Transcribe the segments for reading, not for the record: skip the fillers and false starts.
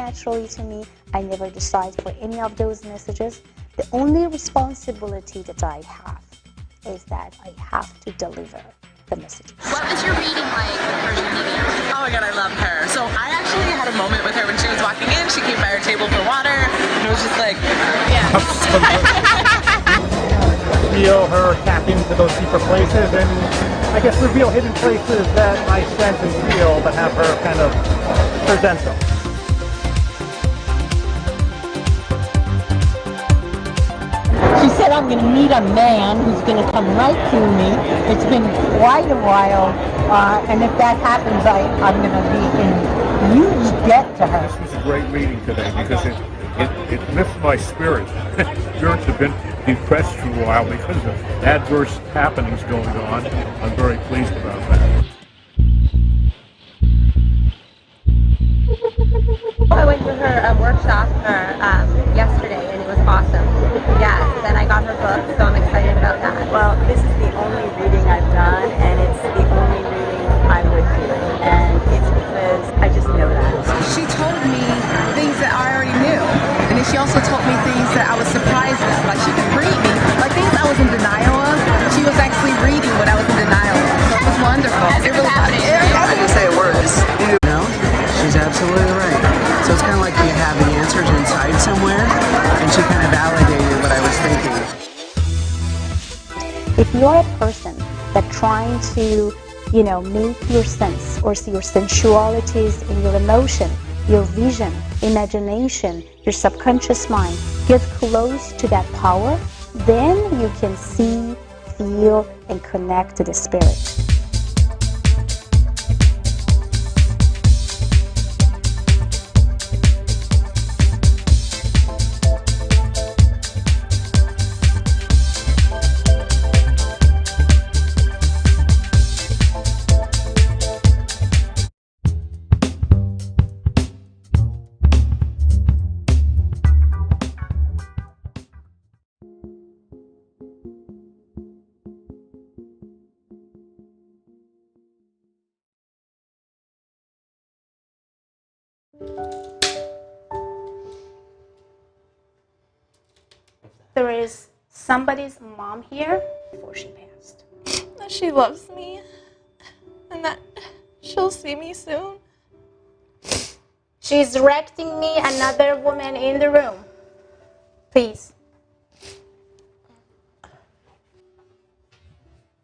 naturally to me. I never decide for any of those messages. The only responsibility that I have is that I have to deliver the message. What was your reading like with Persian Media? Oh my god, I love her. So I actually had a moment with her when she was walking in. She came by our table for water, and it was just like, yeah. Reveal her tap into those deeper places, and I guess reveal hidden places that I sense and feel, but have her kind of present them. She said, I'm going to meet a man who's going to come right to me. It's been quite a while, and if that happens, I'm going to be in huge debt to her. This was a great reading today because it lifts my spirits. Spirits have been depressed for a while because of adverse happenings going on. I'm very pleased about that. I went to her workshop yesterday, and it was awesome. Yes, and I got her book, so I'm excited about that. Well, this is the only reading I've done, and it's the only reading I would do. And it's because I just know that. She told me things that I already knew. And then she also told me things that I was surprised at. Like, she could read me. Like, things I was in denial of, she was actually reading what I was in denial of. So it was wonderful. It really was. I didn't say a word. You know, she's absolutely right. So it's kind of like you have the answers inside somewhere, and she kind of validated what I was thinking. If you're a person that trying to, make your sense or see your sensualities in your emotion, your vision, imagination, your subconscious mind, get close to that power, then you can see, feel, and connect to the spirit. There is somebody's mom here before she passed. That she loves me and that she'll see me soon. She's directing me another woman in the room. Please.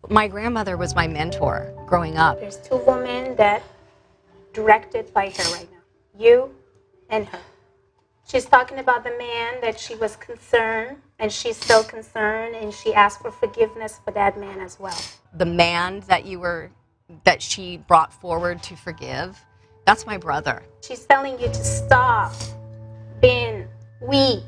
My grandmother was my mentor growing up. There's two women that directed by her right now. You and her. She's talking about the man that she was concerned, and she's still concerned, and she asked for forgiveness for that man as well. The man that she brought forward to forgive, that's my brother. She's telling you to stop being weak.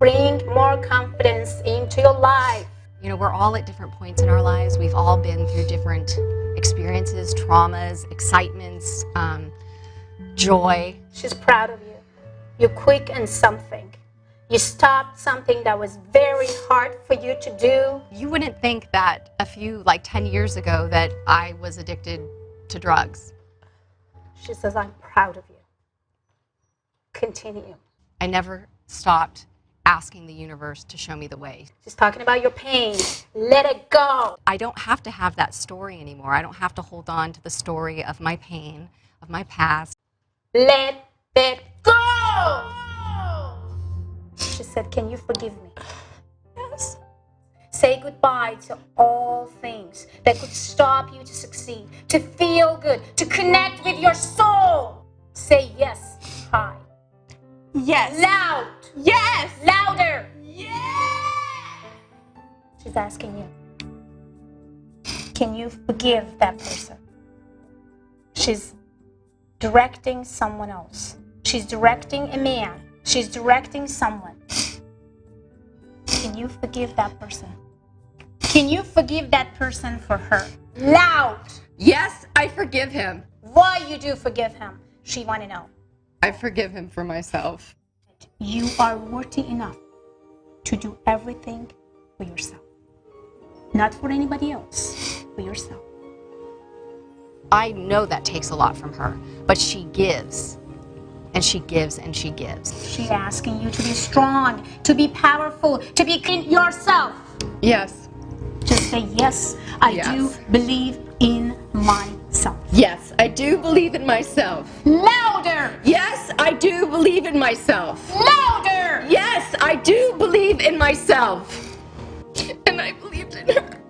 Bring more confidence into your life. We're all at different points in our lives. We've all been through different experiences, traumas, excitements, joy. She's proud of you. You're quick in something. You stopped something that was very hard for you to do. You wouldn't think that 10 years ago that I was addicted to drugs. She says, I'm proud of you. Continue. I never stopped asking the universe to show me the way. She's talking about your pain. Let it go. I don't have to have that story anymore. I don't have to hold on to the story of my pain, of my past. Let it go! She said, can you forgive me? Yes. Say goodbye to all things that could stop you to succeed, to feel good, to connect with your soul. Say yes high. Yes. Loud. Yes. Louder. Yes. She's asking you, can you forgive that person? She's directing someone else. She's directing a man. She's directing someone. Can you forgive that person? Can you forgive that person for her? Loud. Yes, I forgive him. Why you do forgive him? She want to know. I forgive him for myself. You are worthy enough to do everything for yourself. Not for anybody else, for yourself. I know that takes a lot from her, but she gives and she gives and she gives. She's asking you to be strong, to be powerful, to be yourself. Yes. Just say, yes, I do believe in myself. Yes, I do believe in myself. Louder! Yes, I do believe in myself. Louder! Yes, I do believe in myself. And I believed in her.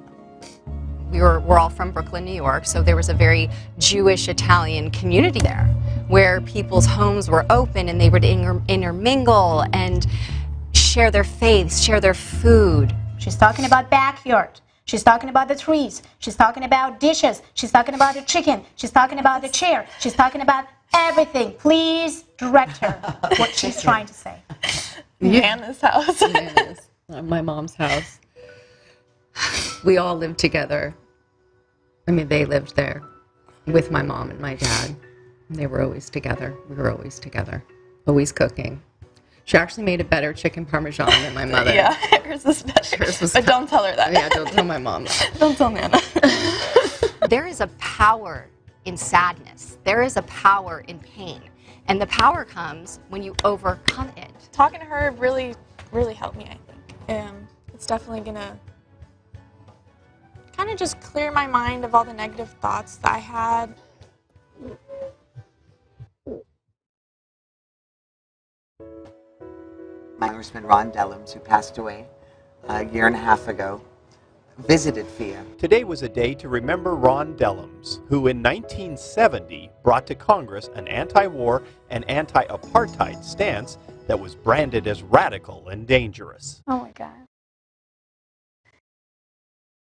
We're all from Brooklyn, New York, so there was a very Jewish Italian community there where people's homes were open and they would intermingle and share their faiths, share their food. She's talking about backyard. She's talking about the trees. She's talking about dishes. She's talking about the chicken. She's talking about the chair. She's talking about everything. Please direct her what she's trying to say. Nana's house. Nana's. My mom's house. We all lived together. I mean, they lived there with my mom and my dad. They were always together. We were always together. Always cooking. She actually made a better chicken parmesan than my mother. Yeah, hers is better. But don't tell her that. Yeah, don't tell my mom that. Don't tell Nana. There is a power in sadness. There is a power in pain. And the power comes when you overcome it. Talking to her really, really helped me, I think. It's definitely gonna kind of just clear my mind of all the negative thoughts that I had. My congressman Ron Dellums, who passed away a year and a half ago, visited FIA. Today was a day to remember Ron Dellums, who in 1970 brought to Congress an anti-war and anti-apartheid stance that was branded as radical and dangerous. Oh my God.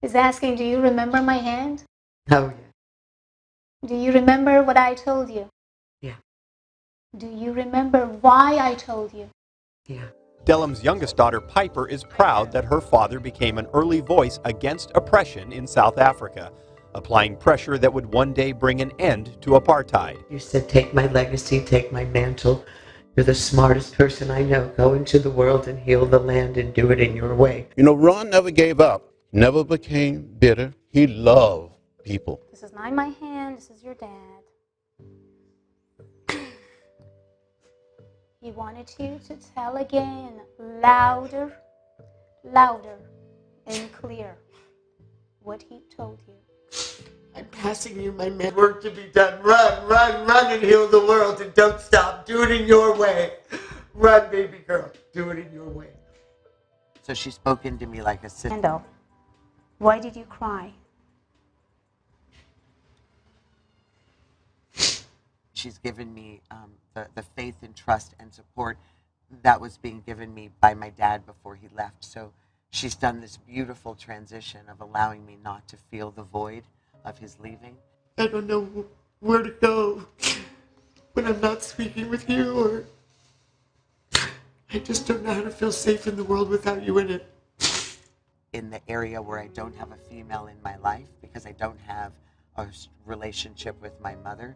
He's asking, do you remember my hand? Oh, yeah. Do you remember what I told you? Yeah. Do you remember why I told you? Yeah. Dellums' youngest daughter, Piper, is proud that her father became an early voice against oppression in South Africa, applying pressure that would one day bring an end to apartheid. You said, take my legacy, take my mantle. You're the smartest person I know. Go into the world and heal the land and do it in your way. You know, Ron never gave up, never became bitter. He loved people. This is not my hand, this is your dad. He wanted you to tell again, louder, louder, and clear what he told you. I'm passing you my man. Work to be done. Run, run, run and heal the world and don't stop. Do it in your way. Run, baby girl. Do it in your way. So she's spoken to me like a sister. Randall, why did you cry? She's given me the faith and trust and support that was being given me by my dad before he left. So she's done this beautiful transition of allowing me not to feel the void of his leaving. I don't know where to go when I'm not speaking with you, or I just don't know how to feel safe in the world without you in it. In the area where I don't have a female in my life because I don't have a relationship with my mother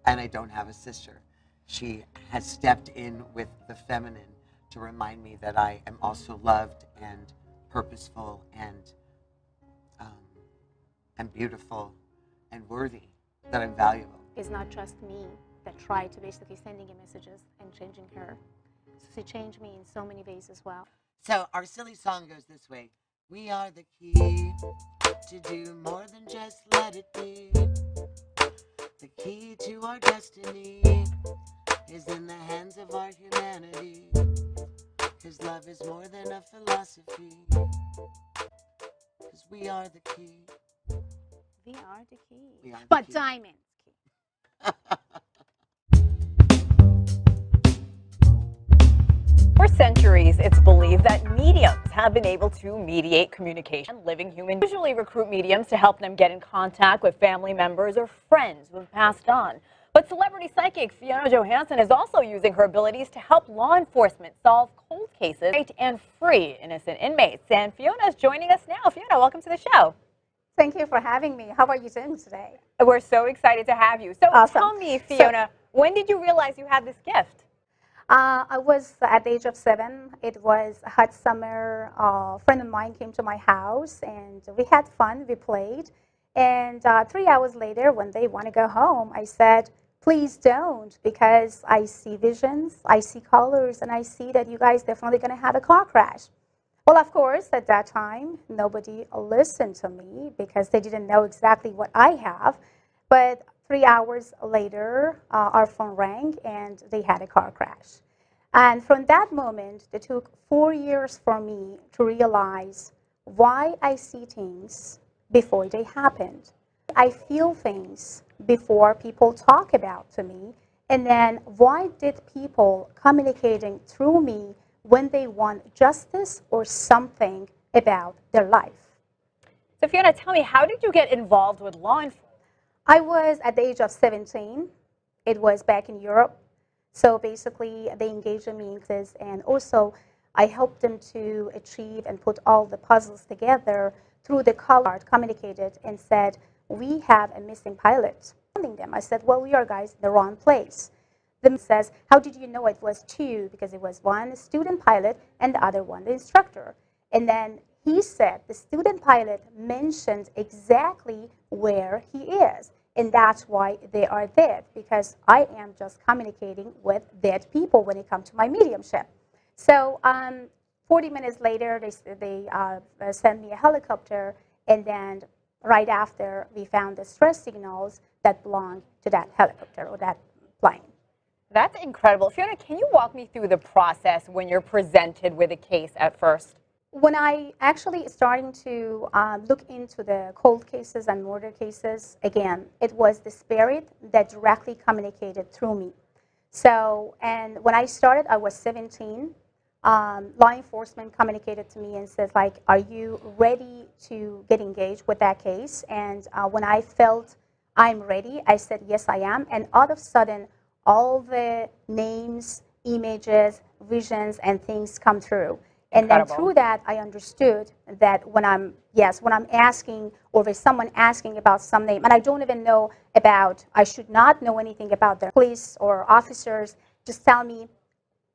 and I don't have a sister. She has stepped in with the feminine to remind me that I am also loved and purposeful and beautiful and worthy, that I'm valuable. It's not just me that tried to basically sending you messages and changing her. So she changed me in so many ways as well. So our silly song goes this way. We are the key to do more than just let it be. The key to our destiny is in the hands of our humanity. 'Cause love is more than a philosophy. 'Cause we are the key. We are the key. We are the But key. diamonds. For centuries, it's believed that mediums have been able to mediate communication. Living humans usually recruit mediums to help them get in contact with family members or friends who have passed on. But celebrity psychic Fiona Johansson is also using her abilities to help law enforcement solve cold cases and free innocent inmates. And Fiona is joining us now. Fiona, welcome to the show. Thank you for having me. How are you doing today? We're so excited to have you. So Awesome. Tell me, Fiona, when did you realize you had this gift? I was at the age of 7. It was a hot summer. A friend of mine came to my house and we had fun. We played. And 3 hours later, when they want to go home, I said, please don't, because I see visions, I see colors, and I see that you guys definitely going to have a car crash. Well, of course, at that time, nobody listened to me because they didn't know exactly what I have. But 3 hours later, our phone rang and they had a car crash. And from that moment, it took 4 years for me to realize why I see things before they happened. I feel things before people talk about to me. And then why did people communicating through me when they want justice or something about their life? So Fiona, tell me, how did you get involved with law enforcement? I was at the age of 17. It was back in Europe. So basically, they engaged in me, and also I helped them to achieve and put all the puzzles together through the card, communicated and said, we have a missing pilot. Them. I said, well, we are guys in the wrong place. Them says, how did you know it was two? Because it was one student pilot and the other one the instructor. And then he said the student pilot mentioned exactly where he is. And that's why they are dead, because I am just communicating with dead people when it comes to my mediumship. So 40 minutes later, they sent me a helicopter, and then right after, we found the stress signals that belonged to that helicopter or that plane. That's incredible. Fiona, can you walk me through the process when you're presented with a case at first? When I actually starting to look into the cold cases and murder cases, again, it was the spirit that directly communicated through me. So, and when I started, I was 17. Law enforcement communicated to me and says, like, are you ready to get engaged with that case? And when I felt I'm ready, I said, yes, I am. And all of a sudden, all the names, images, visions, and things come through. And then through that, I understood that when I'm asking, or if someone asking about some name, and I don't even know about, I should not know anything about the police or officers, just tell me,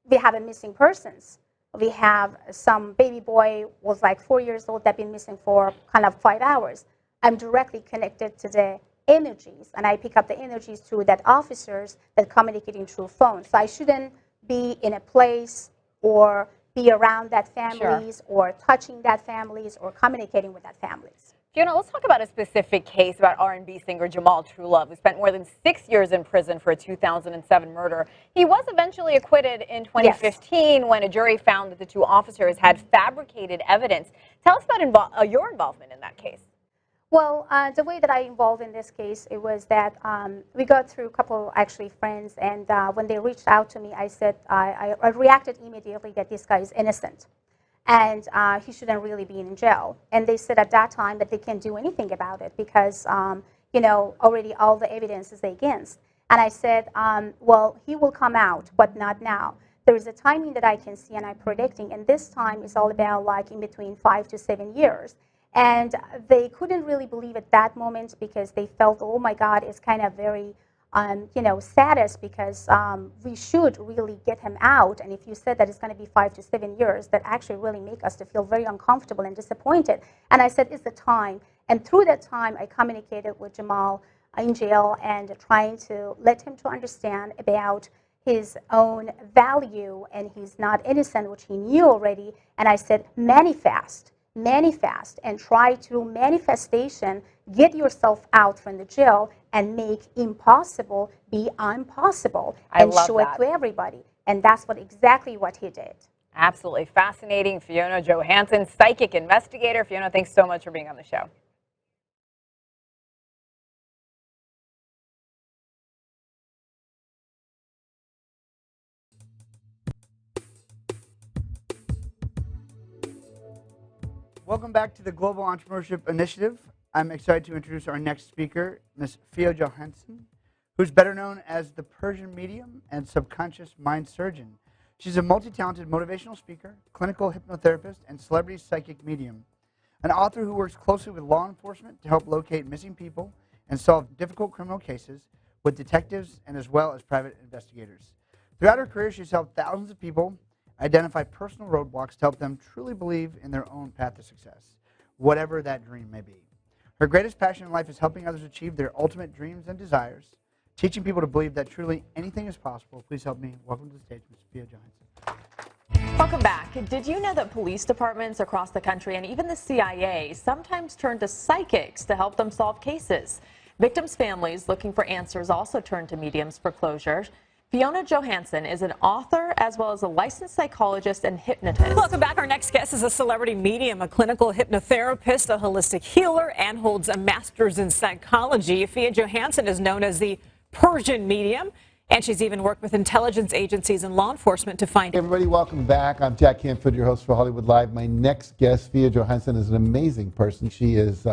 we have a missing persons. We have some baby boy was like 4 years old that been missing for kind of 5 hours. I'm directly connected to the energies, and I pick up the energies through that officers that communicating through phone. So I shouldn't be in a place or be around that families or touching that families or communicating with that families. Fiona, let's talk about a specific case about R&B singer Jamal Truelove, who spent more than 6 years in prison for a 2007 murder. He was eventually acquitted in 2015 when a jury found that the two officers had fabricated evidence. Tell us about your involvement in that case. Well, the way that I involved in this case, it was that we got through a couple actually friends, and when they reached out to me, I said, I reacted immediately that this guy is innocent. And he shouldn't really be in jail. And they said at that time that they can't do anything about it because, you know, already all the evidence is against. And I said, well, he will come out, but not now. There is a timing that I can see and I'm predicting, and this time is all about like in between 5 to 7 years. And they couldn't really believe at that moment because they felt, oh my God, it's kind of very you know, saddest because we should really get him out. And if you said that it's going to be 5 to 7 years, that actually really make us to feel very uncomfortable and disappointed. And I said, it's the time. And through that time, I communicated with Jamal in jail and trying to let him to understand about his own value, and he's not innocent, which he knew already. And I said, manifest, and try through manifestation, get yourself out from the jail and make impossible be impossible and show it to everybody. And that's exactly what he did. Absolutely fascinating. Fiona Johansson, psychic investigator. Fiona, thanks so much for being on the show. Welcome back to the Global Entrepreneurship Initiative. I'm excited to introduce our next speaker, Ms. Fiona Johansson, who's better known as the Persian medium and subconscious mind surgeon. She's a multi-talented motivational speaker, clinical hypnotherapist, and celebrity psychic medium. An author who works closely with law enforcement to help locate missing people and solve difficult criminal cases with detectives and as well as private investigators. Throughout her career, she's helped thousands of people identify personal roadblocks to help them truly believe in their own path to success, whatever that dream may be. Her greatest passion in life is helping others achieve their ultimate dreams and desires. teaching people to believe that truly anything is possible. Please help me welcome to the stage Ms. Fia Johansson. Welcome back. Did you know that police departments across the country and even the CIA sometimes turn to psychics to help them solve cases? Victims' families looking for answers also turn to mediums for closure. Fiona Johansson is an author as well as a licensed psychologist and hypnotist. Welcome back. Our next guest is a celebrity medium, a clinical hypnotherapist, a holistic healer, and holds a master's in psychology. Fia Johansson is known as the Persian medium, and she's even worked with intelligence agencies and law enforcement to find. Hey everybody, welcome back. I'm Jack Canfield, your host for Hollywood Live. My next guest, Fia Johansson, is an amazing person. She is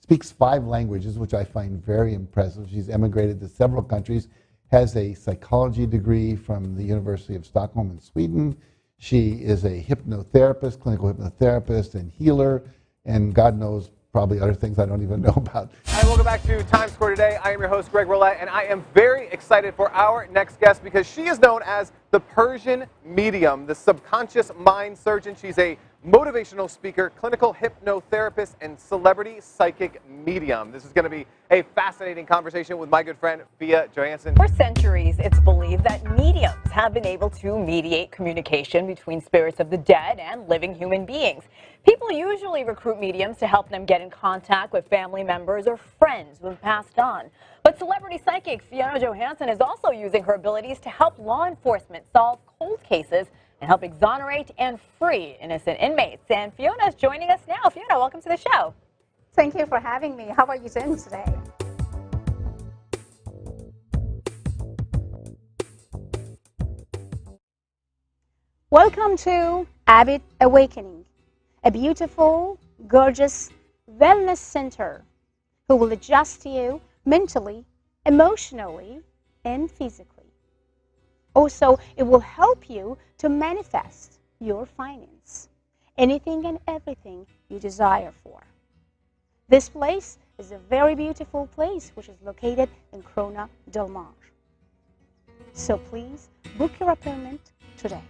speaks 5 languages, which I find very impressive. She's emigrated to several countries, has a psychology degree from the University of Stockholm in Sweden. She is a hypnotherapist, clinical hypnotherapist and healer, and God knows probably other things I don't even know about. Hi, welcome back to Times Square today. I am your host, Greg Roulette, and I am very excited for our next guest because she is known as the Persian medium, the subconscious mind surgeon. She's a motivational speaker, clinical hypnotherapist, and celebrity psychic medium. This is going to be a fascinating conversation with my good friend, Fia Johansson. For centuries, it's believed that mediums have been able to mediate communication between spirits of the dead and living human beings. People usually recruit mediums to help them get in contact with family members or friends who have passed on. But celebrity psychic Fiona Johansson is also using her abilities to help law enforcement solve cold cases and help exonerate and free innocent inmates. And Fiona is joining us now. Fiona, welcome to the show. Thank you for having me. How are you doing today? Welcome to Abbott Awakening, a beautiful, gorgeous wellness center who will adjust you mentally, emotionally, and physically. Also, it will help you to manifest your finance, anything and everything you desire for. This place is a very beautiful place which is located in Corona Del Mar. So please book your appointment today.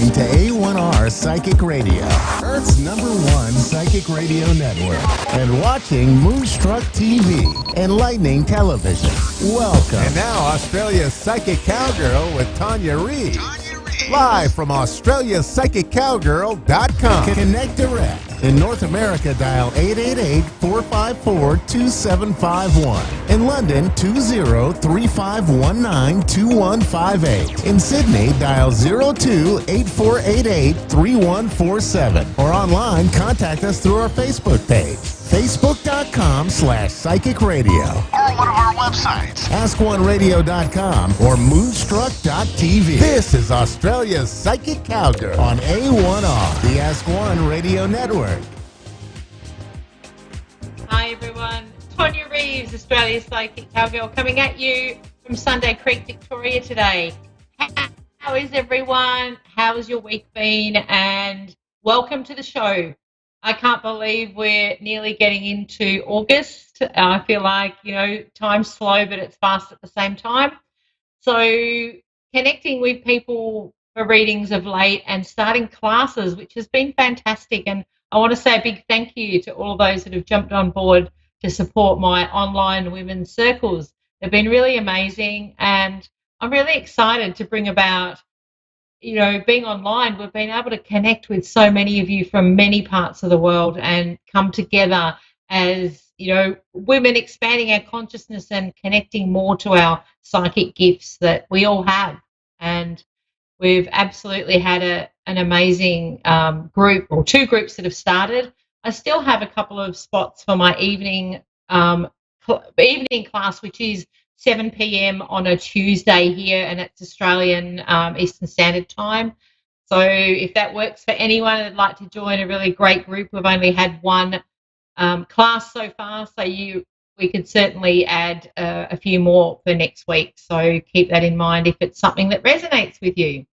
listening to A1R Psychic Radio, Earth's #1 psychic radio network, and watching Moonstruck TV, enlightening television. Welcome. And now, Australia's Psychic Cowgirl with Tanya Reeves. Live from AustraliaPsychicCowgirl.com. Connect direct. In North America, dial 888-454-2751. In London, 20-3519-2158. In Sydney, dial 02-8488-3147. Or online, contact us through our Facebook page, Facebook.com/Psychic Radio. Or one of our websites, AskOneRadio.com or Moonstruck.tv. This is Australia's Psychic Cowgirl on A1R, the Ask One Radio Network. Hi everyone, Tonya Reeves, Australia's Psychic Cowgirl, coming at you from Sunday Creek, Victoria today. How is everyone? How has your week been? And welcome to the show. I can't believe we're nearly getting into August. I feel like, time's slow, but it's fast at the same time. So connecting with people for readings of late and starting classes, which has been fantastic. And I want to say a big thank you to all those that have jumped on board to support my online women's circles. They've been really amazing, and I'm really excited to bring about, being online. We've been able to connect with so many of you from many parts of the world and come together as, women, expanding our consciousness and connecting more to our psychic gifts that we all have. And we've absolutely had an amazing group, or two groups that have started. I still have a couple of spots for my evening class, which is 7 p.m. on a Tuesday here, and it's Australian Eastern Standard Time. So if that works for anyone that'd like to join a really great group, we've only had one class so far, so we could certainly add a few more for next week. So keep that in mind if it's something that resonates with you.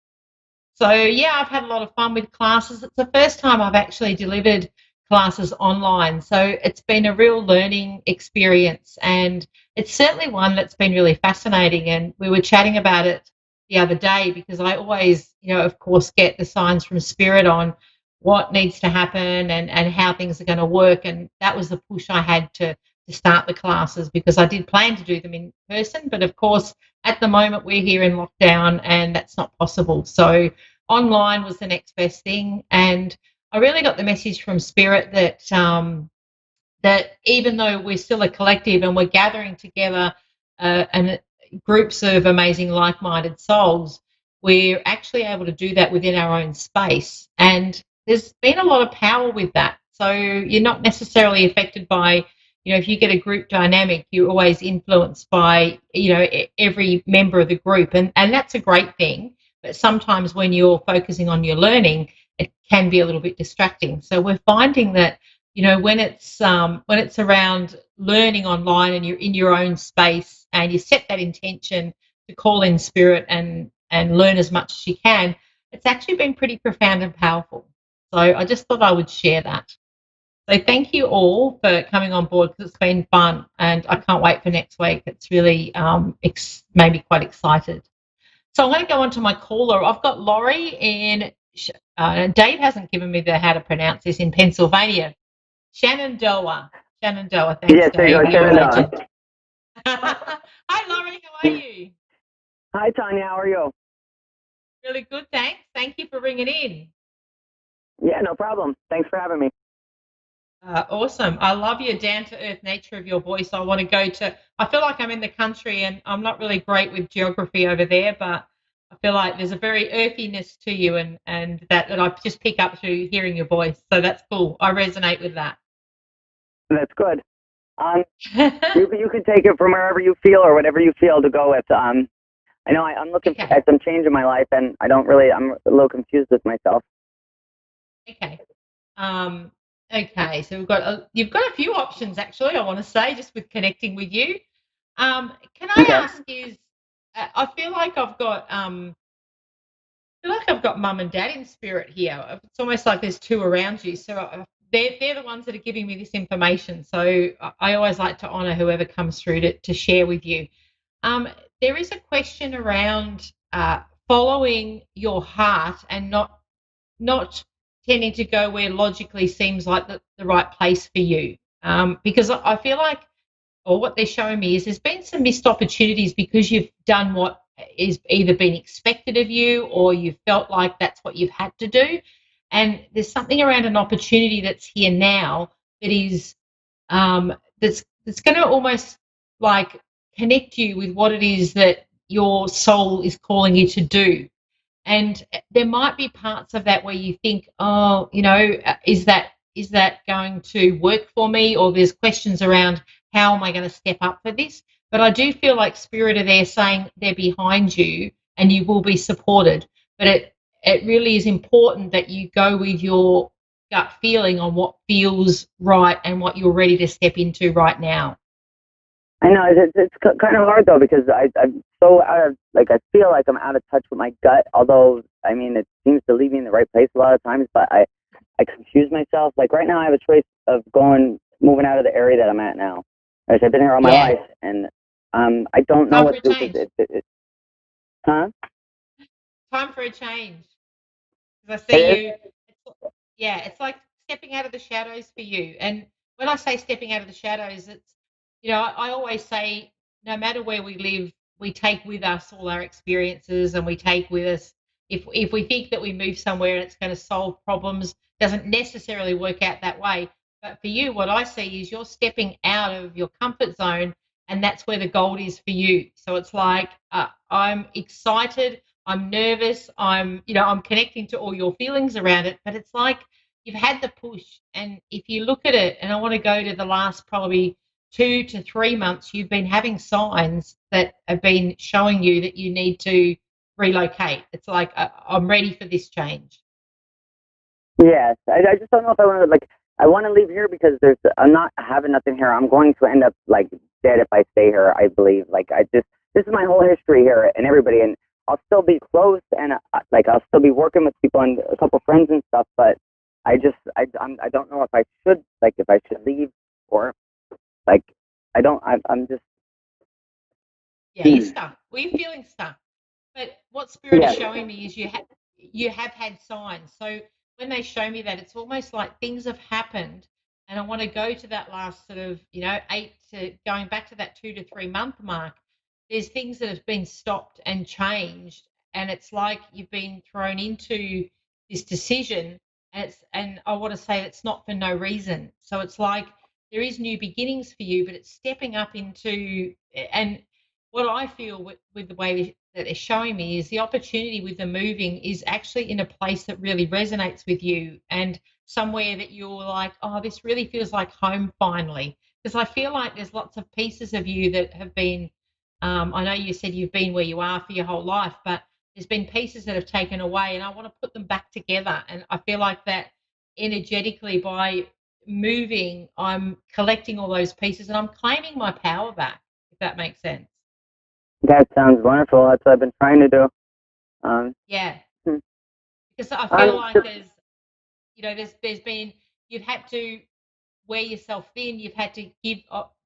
So yeah, I've had a lot of fun with classes. It's the first time I've actually delivered classes online, so it's been a real learning experience, and it's certainly one that's been really fascinating. And we were chatting about it the other day, because I always, of course, get the signs from Spirit on what needs to happen and how things are going to work, and that was the push I had to start the classes, because I did plan to do them in person, but of course at the moment we're here in lockdown and that's not possible. So online was the next best thing, and I really got the message from Spirit that that even though we're still a collective and we're gathering together and groups of amazing like-minded souls, we're actually able to do that within our own space. And there's been a lot of power with that. So you're not necessarily affected by, if you get a group dynamic, you're always influenced by, every member of the group. And that's a great thing. But sometimes when you're focusing on your learning, it can be a little bit distracting. So we're finding that, when it's around learning online and you're in your own space and you set that intention to call in Spirit and learn as much as you can, it's actually been pretty profound and powerful. So I just thought I would share that. So thank you all for coming on board, because it's been fun and I can't wait for next week. It's really made me quite excited. So I'm going to go on to my caller. I've got Laurie in, Dave hasn't given me how to pronounce this, in Pennsylvania. Shenandoah. Shenandoah, thanks, yes, there Dave. you go, Shenandoah. Hi, Laurie, how are you? Hi, Tanya, how are you? Really good, thanks. Thank you for ringing in. Yeah, no problem. Thanks for having me. Awesome. I love your down-to-earth nature of your voice. I want to go to, I feel like I'm in the country and I'm not really great with geography over there, but I feel like there's a very earthiness to you and that I just pick up through hearing your voice. So that's cool. I resonate with that. That's good. You can take it from wherever you feel or whatever you feel to go with. I know I'm looking at some change in my life, and I'm a little confused with myself. Okay. Okay, so you've got a few options, actually, I want to say, just with connecting with you. Can I ask I feel like I've got mum and dad in Spirit here. It's almost like there's two around you. So they're the ones that are giving me this information. So I always like to honour whoever comes through to share with you. There is a question around following your heart and not not tending to go where logically seems like the right place for you. Because I feel like, or what they're showing me is there's been some missed opportunities because you've done what is either been expected of you or you felt like that's what you've had to do. And there's something around an opportunity that's here now that is that's going to almost like connect you with what it is that your soul is calling you to do. And there might be parts of that where you think, oh, is that going to work for me? Or there's questions around how am I going to step up for this? But I do feel like Spirit are there saying they're behind you and you will be supported. But it really is important that you go with your gut feeling on what feels right and what you're ready to step into right now. I know it's kind of hard though because I'm so out of like I feel like I'm out of touch with my gut. Although I mean it seems to lead me in the right place a lot of times, but I confuse myself. Like right now, I have a choice of moving out of the area that I'm at now. I've been here all my life, and I don't know what to do. Huh? Time for a change. Because I see you. Yeah, it's like stepping out of the shadows for you. And when I say stepping out of the shadows, it's, I always say no matter where we live, we take with us all our experiences and we take with us, if we think that we move somewhere and it's going to solve problems, doesn't necessarily work out that way. But for you, what I see is you're stepping out of your comfort zone and that's where the gold is for you. So it's like, I'm excited. I'm nervous. I'm connecting to all your feelings around it, but it's like you've had the push. And if you look at it, and I want to go to the last probably 2 to 3 months, you've been having signs that have been showing you that you need to relocate. It's like, I'm ready for this change. Yes, I just don't know if I want to I want to leave here because I'm not having nothing here. I'm going to end up like dead if I stay here. I believe this is my whole history here and everybody, and I'll still be close and I'll still be working with people and a couple friends and stuff. But I don't know if I should leave or I'm just you're stuck. Well, you're feeling stuck. But what Spirit is showing me is you have had signs. So when they show me that, it's almost like things have happened, and I want to go to that last sort of 8 to going back to that 2 to 3 month mark. There's things that have been stopped and changed, and it's like you've been thrown into this decision, and I want to say it's not for no reason. So it's like there is new beginnings for you, but it's stepping up into and what I feel with the way that they're showing me is the opportunity with the moving is actually in a place that really resonates with you and somewhere that you're like, oh, this really feels like home finally. Because I feel like there's lots of pieces of you that have been, I know you said you've been where you are for your whole life, but there's been pieces that have taken away and I want to put them back together. And I feel like that energetically by moving, I'm collecting all those pieces and I'm claiming my power back, if that makes sense. That sounds wonderful. That's what I've been trying to do. Because I feel like there's been, you've had to wear yourself thin, you've had to give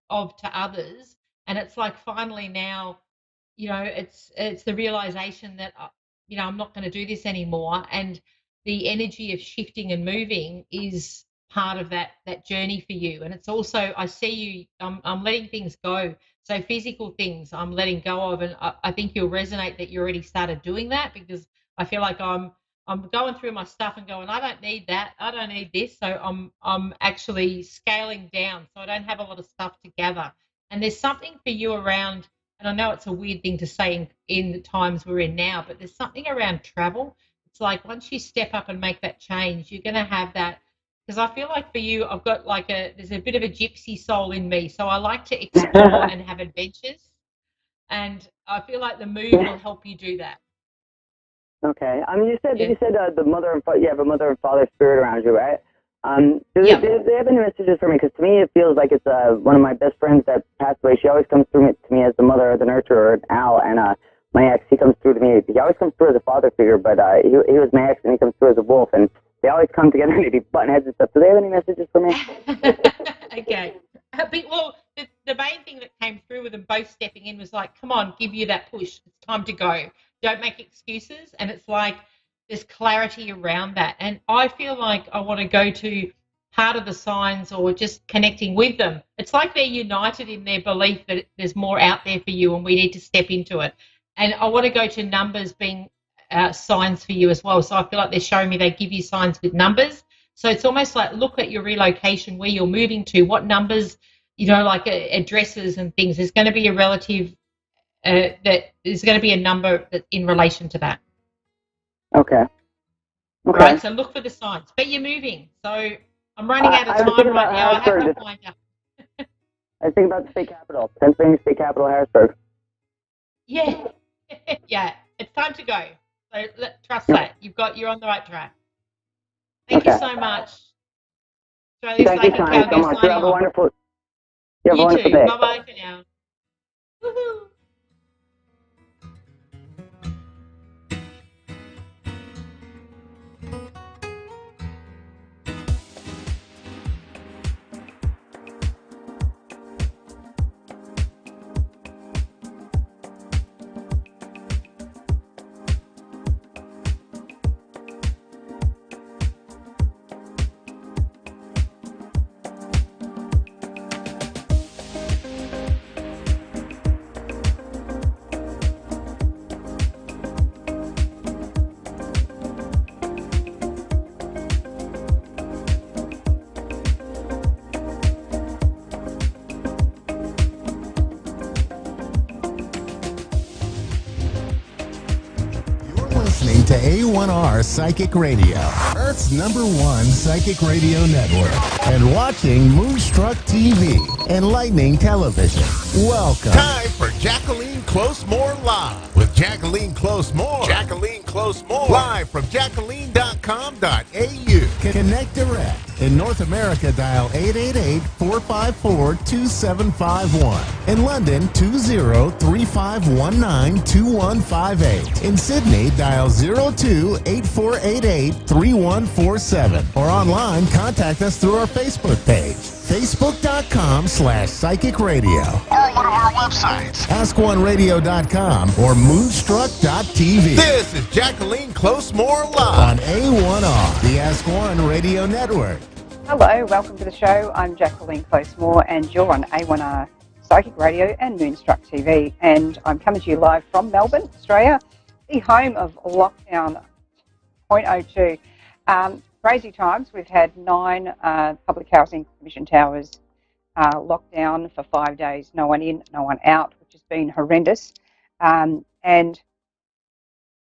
of to others, and it's like finally now, it's the realization that I'm not going to do this anymore, and the energy of shifting and moving is part of that journey for you. And it's also I see you, I'm letting things go. So physical things I'm letting go of, and I think you'll resonate that you already started doing that because I feel like I'm going through my stuff and going, I don't need that, I don't need this. So I'm actually scaling down so I don't have a lot of stuff to gather. And there's something for you around, and I know it's a weird thing to say in the times we're in now, but there's something around travel. It's like once you step up and make that change, you're going to have that. Because I feel like for you, I've got there's a bit of a gypsy soul in me. So I like to explore and have adventures. And I feel like the move will help you do that. Okay. You said the mother and you have a mother and father spirit around you, right? Do they have any messages for me? Because to me, it feels like it's one of my best friends that passed away. She always comes through to me as the mother, the nurturer, Al, and my ex, he comes through to me. He always comes through as a father figure, but he was my ex, and he comes through as a wolf, and they always come together and they be button heads and stuff. Do they have any messages for me? Okay. Well, the main thing that came through with them both stepping in was like, come on, give you that push. It's time to go. Don't make excuses. And it's like there's clarity around that. And I feel like I want to go to part of the signs or just connecting with them. It's like they're united in their belief that there's more out there for you and we need to step into it. And I want to go to numbers being signs for you as well. So I feel like they're showing me they give you signs with numbers. So it's almost like look at your relocation, where you're moving to, what numbers, like addresses and things. There's going to be a relative, that there's going to be a number in relation to that. Okay. Right, so look for the signs. But you're moving, so I'm running out of time right now. I have to find out. I was thinking about the state capital, Pennsylvania State Capital, Harrisburg. Yeah, yeah, it's time to go. So trust that you're on the right track. Thank you so much. Australia's Thank you, Psychic Connie, so Cowgirl much. You signing have a off. wonderful, You too. day. Bye bye for now. Woohoo! Listening to A1R Psychic Radio, Earth's #1 psychic radio network, and watching Moonstruck TV, Enlightening Television. Welcome. Time for Jacqueline Closemore Live with Jacqueline Closemore. Jacqueline Closemore. Live from Jacqueline.com.au. Connect direct. In North America, dial 888-454-2751. In London, 20-3519-2158. In Sydney, dial 02-8488-3147. Or online, contact us through our Facebook page, facebook.com/psychic radio. Or one of our websites, AskOneRadio.com or Moonstruck.tv. This is Jacqueline Closemore Live on A1R, the Ask One Radio Network. Hello, welcome to the show. I'm Jacqueline Closemore, and you're on A1R Psychic Radio and Moonstruck TV. And I'm coming to you live from Melbourne, Australia, the home of Lockdown 0.02. Crazy times. We've had 9 public housing commission towers locked down for 5 days. No one in, no one out, which has been horrendous. And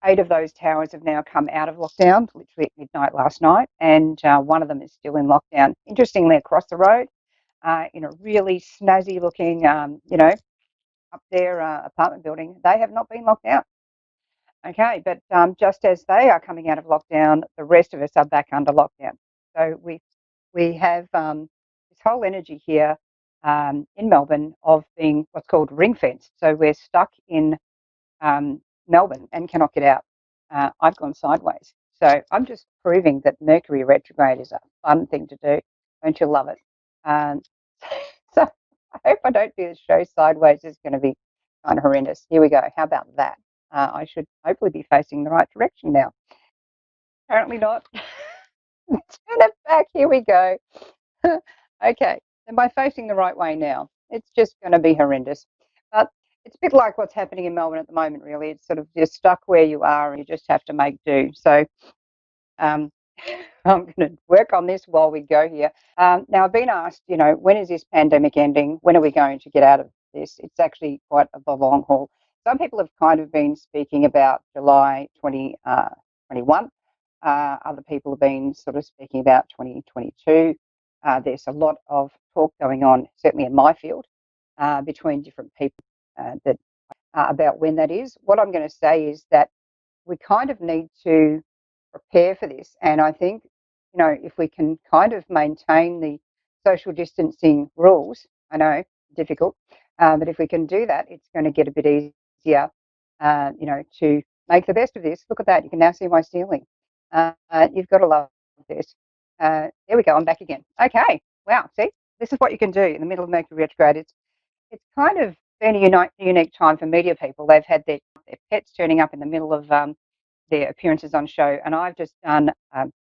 8 of those towers have now come out of lockdown, literally at midnight last night, and one of them is still in lockdown. Interestingly, across the road, in a really snazzy looking, up there apartment building, they have not been locked down. Okay, but just as they are coming out of lockdown, the rest of us are back under lockdown. So we have this whole energy here in Melbourne of being what's called ring fenced. So we're stuck in Melbourne and cannot get out. I've gone sideways. So I'm just proving that Mercury retrograde is a fun thing to do. Don't you love it? So I hope I don't do the show sideways. It's going to be kind of horrendous. Here we go. How about that? I should hopefully be facing the right direction now. Apparently not. Turn it back. Here we go. Okay. Am I facing the right way now? It's just going to be horrendous. But it's a bit like what's happening in Melbourne at the moment, really. It's sort of you're stuck where you are and you just have to make do. So I'm going to work on this while we go here. Now, I've been asked, when is this pandemic ending? When are we going to get out of this? It's actually quite the long haul. Some people have kind of been speaking about July 2021. Other people have been sort of speaking about 2022. There's a lot of talk going on, certainly in my field, between different people that about when that is. What I'm going to say is that we kind of need to prepare for this. And I think, if we can kind of maintain the social distancing rules, I know, difficult, but if we can do that, it's going to get a bit easier, to make the best of this. Look at that. You can now see my ceiling. You've got to love this. There we go. I'm back again. Okay. Wow. See, this is what you can do in the middle of Mercury retrograde. It's kind of been a unique time for media people. They've had their pets turning up in the middle of their appearances on show, and I've just done,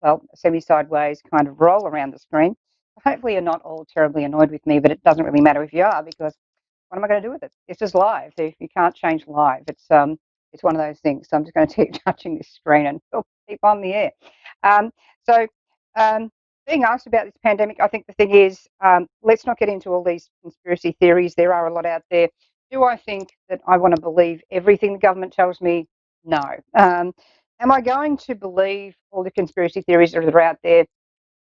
well, a semi-sideways kind of roll around the screen. Hopefully you're not all terribly annoyed with me, but it doesn't really matter if you are, because what am I going to do with it? It's just live. If you can't change live, it's one of those things. So I'm just going to keep touching this screen and it'll keep on the air. So being asked about this pandemic, I think the thing is, let's not get into all these conspiracy theories. There are a lot out there. Do I think that I want to believe everything the government tells me? No. Am I going to believe all the conspiracy theories that are out there?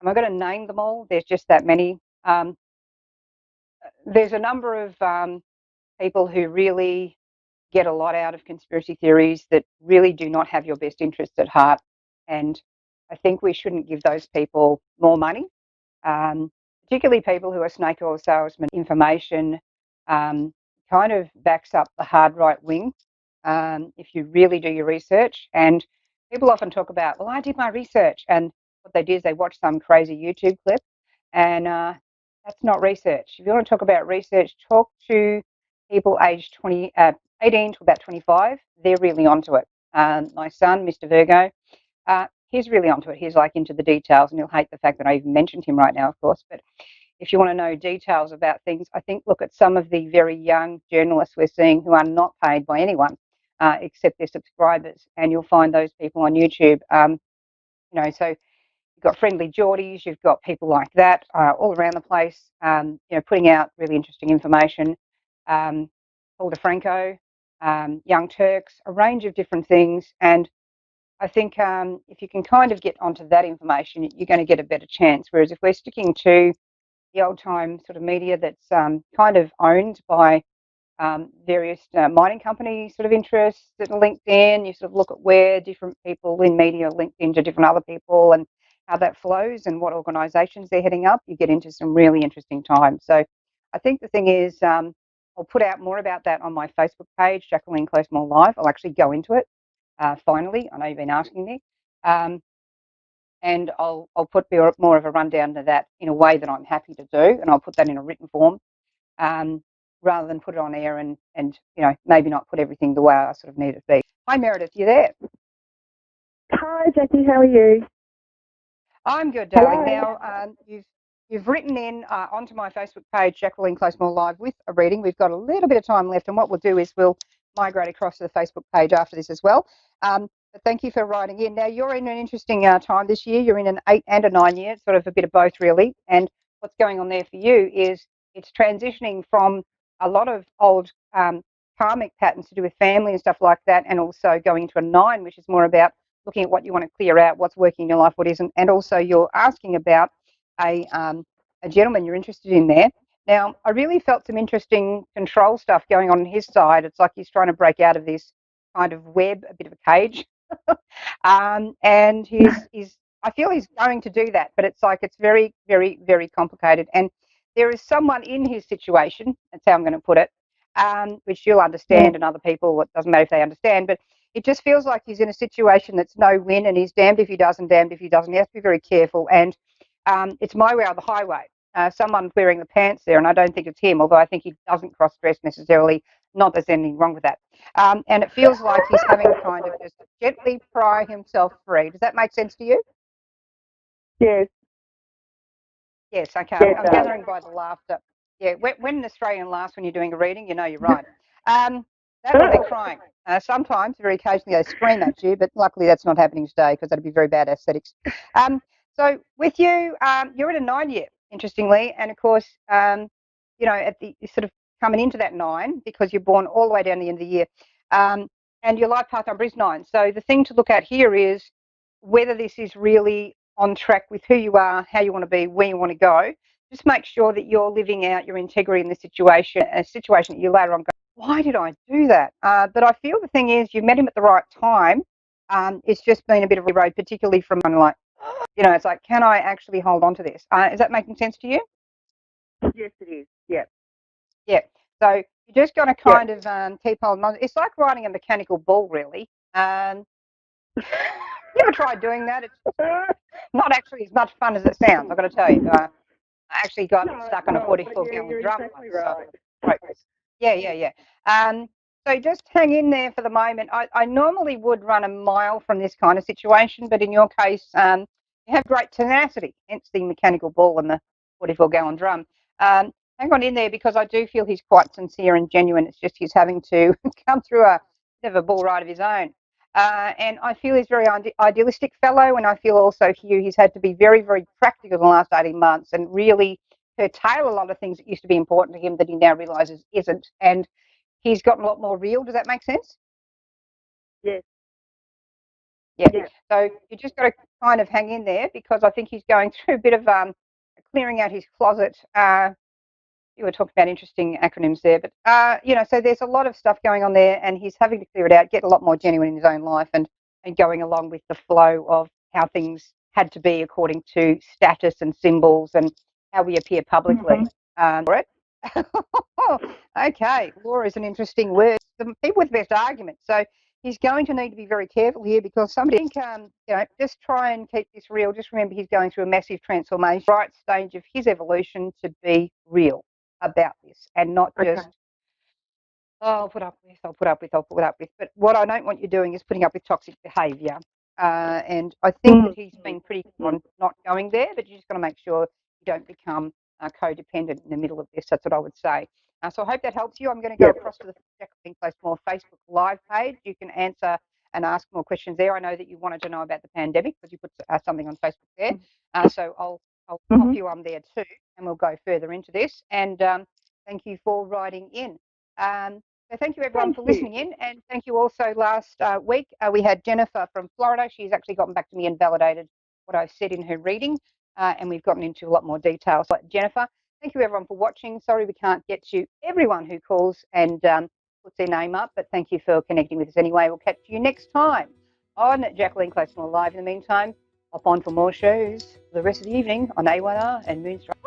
Am I going to name them all? There's just that many. There's a number of people who really get a lot out of conspiracy theories that really do not have your best interests at heart. And I think we shouldn't give those people more money, particularly people who are snake oil salesmen. Information kind of backs up the hard right wing if you really do your research. And people often talk about, well, I did my research. And what they did is they watched some crazy YouTube clip. And that's not research. If you want to talk about research, talk to people aged 18 to about 25. They're really onto it. My son, Mr. Virgo, he's really onto it. He's like into the details, and he'll hate the fact that I even mentioned him right now, of course. But if you want to know details about things, I think look at some of the very young journalists we're seeing who are not paid by anyone except their subscribers, and you'll find those people on YouTube. So you've got Friendly Geordies, you've got people like that all around the place, putting out really interesting information. Paul DeFranco, Young Turks, a range of different things. And I think if you can kind of get onto that information, you're going to get a better chance. Whereas if we're sticking to the old time sort of media that's kind of owned by various mining company sort of interests that are linked in, you sort of look at where different people in media are linked into different other people and how that flows and what organisations they're heading up, you get into some really interesting times. So I think the thing is, I'll put out more about that on my Facebook page, Jacqueline Closemore Live. I'll actually go into it finally. I know you've been asking me. And I'll put more of a rundown to that in a way that I'm happy to do, and I'll put that in a written form rather than put it on air and maybe not put everything the way I sort of need it to be. Hi Meredith, you there? Hi Jackie, how are you? I'm good, darling. Hello. Now you've written in onto my Facebook page, Jacqueline Closemore Live, with a reading. We've got a little bit of time left, and what we'll do is we'll migrate across to the Facebook page after this as well. But thank you for writing in. Now, you're in an interesting time this year. You're in an 8 and a 9 year, sort of a bit of both, really. And what's going on there for you is it's transitioning from a lot of old karmic patterns to do with family and stuff like that, and also going into a 9, which is more about looking at what you want to clear out, what's working in your life, what isn't. And also you're asking about a gentleman you're interested in there. Now, I really felt some interesting control stuff going on his side. It's like he's trying to break out of this kind of web, a bit of a cage. And I feel he's going to do that, but it's like it's very, very, very complicated. And there is someone in his situation, that's how I'm going to put it, which you'll understand, and other people, it doesn't matter if they understand, but it just feels like he's in a situation that's no win, and he's damned if he does and damned if he doesn't. He has to be very careful, and it's my way or the highway. Someone's wearing the pants there, and I don't think it's him, although I think he doesn't cross-dress necessarily. Not that there's anything wrong with that. And it feels like he's having to kind of just gently pry himself free. Does that make sense to you? Yes. Yes, okay. Yes, I'm gathering by the laughter. Yeah, when an Australian laughs when you're doing a reading, you know you're right. That or they're crying. Sometimes, very occasionally, they scream at you, but luckily that's not happening today because that'd be very bad aesthetics. So with you, you're in a 9 year, interestingly, and of course, at the sort of coming into that 9 because you're born all the way down the end of the year, and your life path number is 9. So the thing to look at here is whether this is really on track with who you are, how you want to be, where you want to go. Just make sure that you're living out your integrity in the situation, a situation that you later on go, why did I do that? But I feel the thing is you met him at the right time. It's just been a bit of a road, particularly from like, it's like, can I actually hold on to this? Is that making sense to you? Yes, it is. Yeah. Yeah. So you just got to kind of keep holding on. It's like riding a mechanical bull, really. You ever tried doing that? It's not actually as much fun as it sounds, I've got to tell you. I actually got stuck on a 44 gallon drum. Exactly once, right. right. Yeah. So just hang in there for the moment. I normally would run a mile from this kind of situation, but in your case, you have great tenacity, hence the mechanical ball and the 44-gallon drum. Hang on in there because I do feel he's quite sincere and genuine. It's just he's having to come through a bit of a bull ride of his own. And I feel he's a very idealistic fellow, and I feel also here he's had to be very, very practical in the last 18 months and really curtail a lot of things that used to be important to him that he now realises isn't. And he's gotten a lot more real. Does that make sense? Yes. Yeah. So you just got to kind of hang in there because I think he's going through a bit of clearing out his closet. You were talking about interesting acronyms there, but so there's a lot of stuff going on there, and he's having to clear it out, get a lot more genuine in his own life, and going along with the flow of how things had to be according to status and symbols and how we appear publicly. For it. Okay, law is an interesting word. The people with best arguments. So he's going to need to be very careful here because somebody can, just try and keep this real. Just remember he's going through a massive transformation, right stage of his evolution to be real about this and not just, I'll put up with. But what I don't want you doing is putting up with toxic behaviour. And I think that he's been pretty good on not going there, but you just got to make sure you don't become codependent in the middle of this. That's what I would say. So I hope that helps you. I'm going to go across to the Jacqueline Close Facebook Live page. You can answer and ask more questions there. I know that you wanted to know about the pandemic because you put something on Facebook there. So I'll pop you on there too, and we'll go further into this. And thank you for writing in. So thank you everyone for listening in, and thank you also last week we had Jennifer from Florida. She's actually gotten back to me and validated what I said in her reading, and we've gotten into a lot more detail. So Jennifer, thank you everyone for watching. Sorry we can't get to everyone who calls and puts their name up, but thank you for connecting with us anyway. We'll catch you next time on Jacqueline Close-More Live. In the meantime, hop on for more shows for the rest of the evening on A1R and Moonstruck.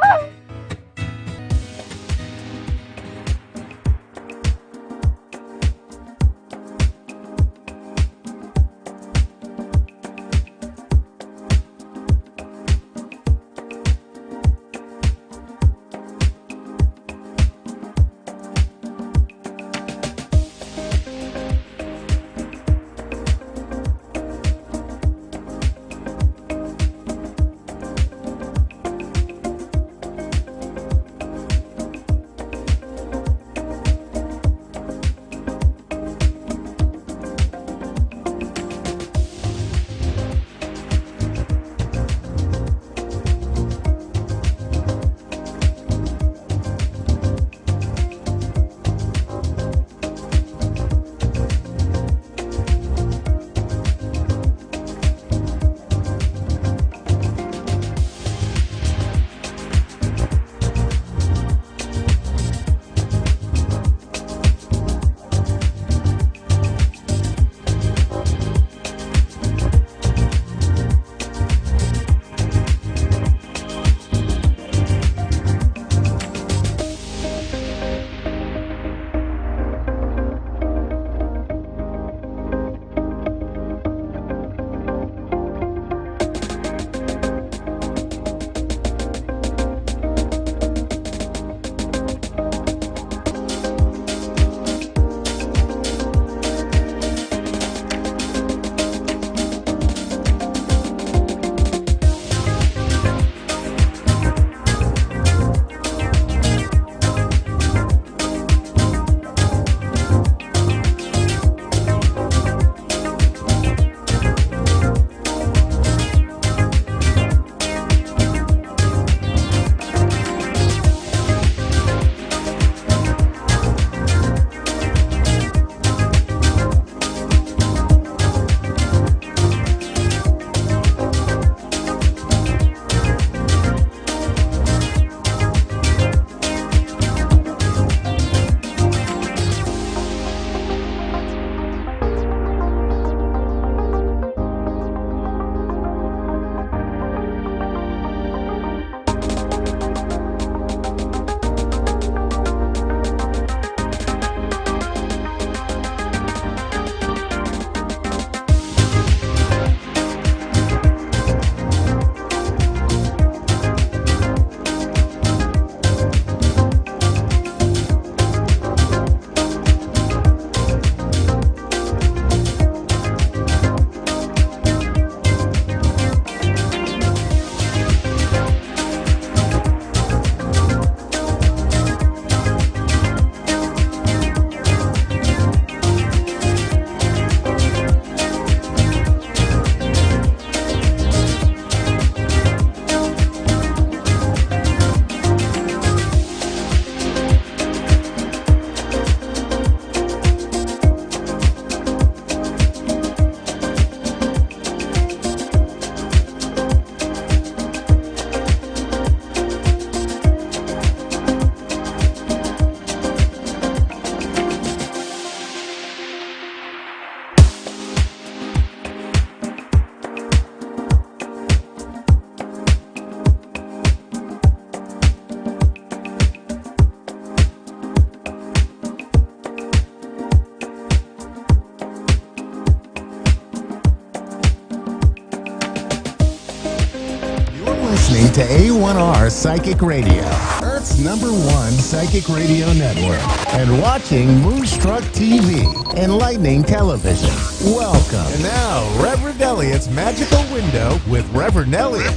listening to A1R Psychic Radio, Earth's #1 psychic radio network, and watching Moonstruck TV, enlightening television. Welcome. And now, Reverend Elliot's Magical Window with Reverend Elliot.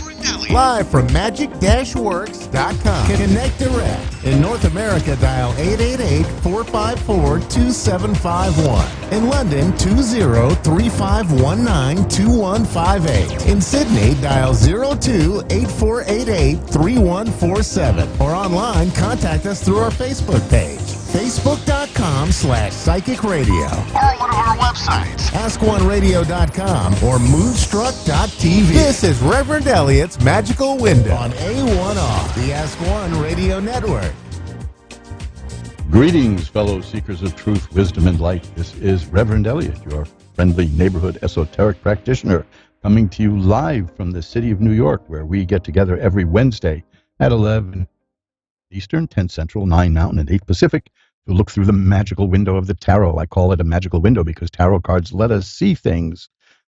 Live from magic-works.com. Connect direct. In North America, dial 888-454-2751. In London, 20-3519-2158. In Sydney, dial 02-8488-3147. Or online, contact us through our Facebook page. Facebook.com/Psychic Radio. Or one of our websites, AskOneRadio.com or Moonstruck.tv. This is Reverend Elliot's Magical Window on A1R, the Ask One Radio Network. Greetings, fellow seekers of truth, wisdom, and light. This is Reverend Elliot, your friendly neighborhood esoteric practitioner, coming to you live from the city of New York, where we get together every Wednesday at 11 Eastern, 10 Central, 9 Mountain, and 8 Pacific to look through the magical window of the tarot. I call it a magical window because tarot cards let us see things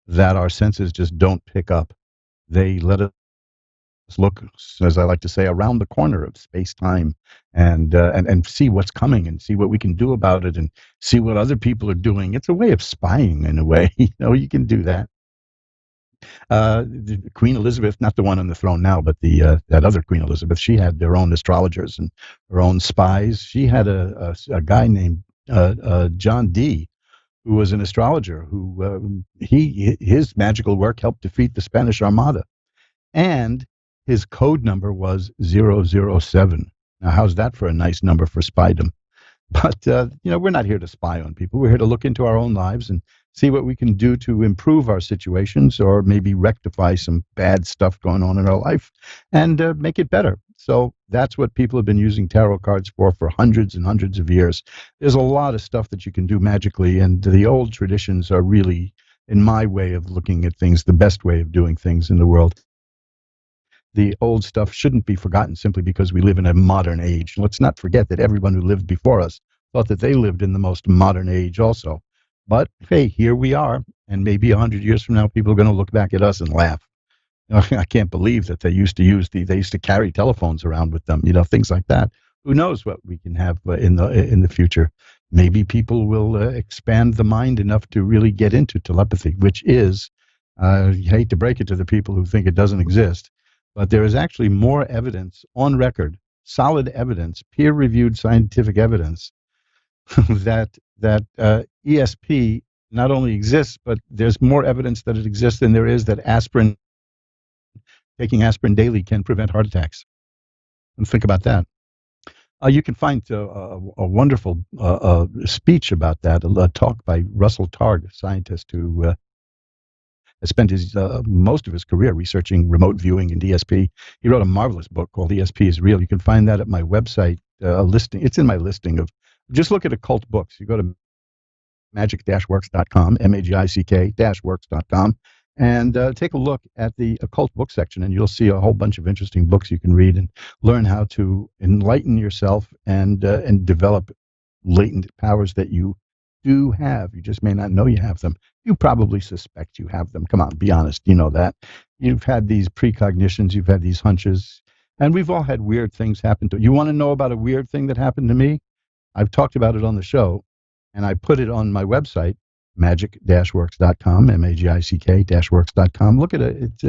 that our senses just don't pick up. They let us look, as I like to say, around the corner of space-time and see what's coming and see what we can do about it and see what other people are doing. It's a way of spying in a way. You can do that. Queen Elizabeth, not the one on the throne now, but that other Queen Elizabeth, she had their own astrologers and her own spies. She had a guy named John Dee, who was an astrologer, who his magical work helped defeat the Spanish Armada. And his code number was 007. Now, how's that for a nice number for spydom? But, we're not here to spy on people. We're here to look into our own lives and see what we can do to improve our situations or maybe rectify some bad stuff going on in our life and make it better. So that's what people have been using tarot cards for hundreds and hundreds of years. There's a lot of stuff that you can do magically, and the old traditions are really, in my way of looking at things, the best way of doing things in the world. The old stuff shouldn't be forgotten simply because we live in a modern age. Let's not forget that everyone who lived before us thought that they lived in the most modern age also. But, hey, here we are, and maybe 100 years from now, people are going to look back at us and laugh. I can't believe that they used to carry telephones around with them, things like that. Who knows what we can have in the future? Maybe people will expand the mind enough to really get into telepathy, which is, I hate to break it to the people who think it doesn't exist, but there is actually more evidence on record, solid evidence, peer-reviewed scientific evidence that ESP not only exists, but there's more evidence that it exists than there is that taking aspirin daily can prevent heart attacks. And think about that. You can find a wonderful speech about that, a talk by Russell Targ, a scientist who spent most of his career researching remote viewing and ESP. He wrote a marvelous book called ESP is Real. You can find that at my website listing. It's in my listing of, just look at occult books. You go to magic-works.com, magic-works.com, and take a look at the occult book section, and you'll see a whole bunch of interesting books you can read and learn how to enlighten yourself and develop latent powers that you do have. You just may not know you have them. You probably suspect you have them. Come on, be honest. You know that. You've had these precognitions. You've had these hunches. And we've all had weird things happen to you. You want to know about a weird thing that happened to me? I've talked about it on the show, and I put it on my website, magic-works.com, magic-works.com. Look at it. It's,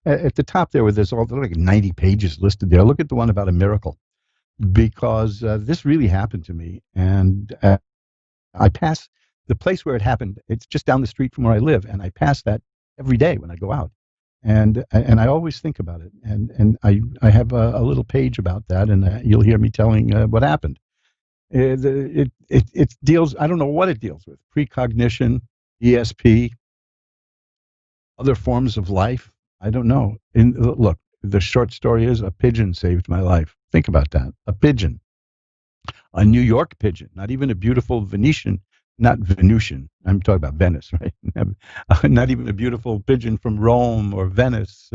at the top there, where there's all like 90 pages listed there. Look at the one about a miracle, because this really happened to me. And I pass the place where it happened. It's just down the street from where I live, and I pass that every day when I go out, and I always think about it. And I have a little page about that, and you'll hear me telling what happened. It deals. I don't know what it deals with: precognition, ESP, other forms of life. I don't know. And look, the short story is a pigeon saved my life. Think about that. A pigeon. A New York pigeon, not even a beautiful Venetian, not Venusian. I'm talking about Venice, right? Not even a beautiful pigeon from Rome or Venice.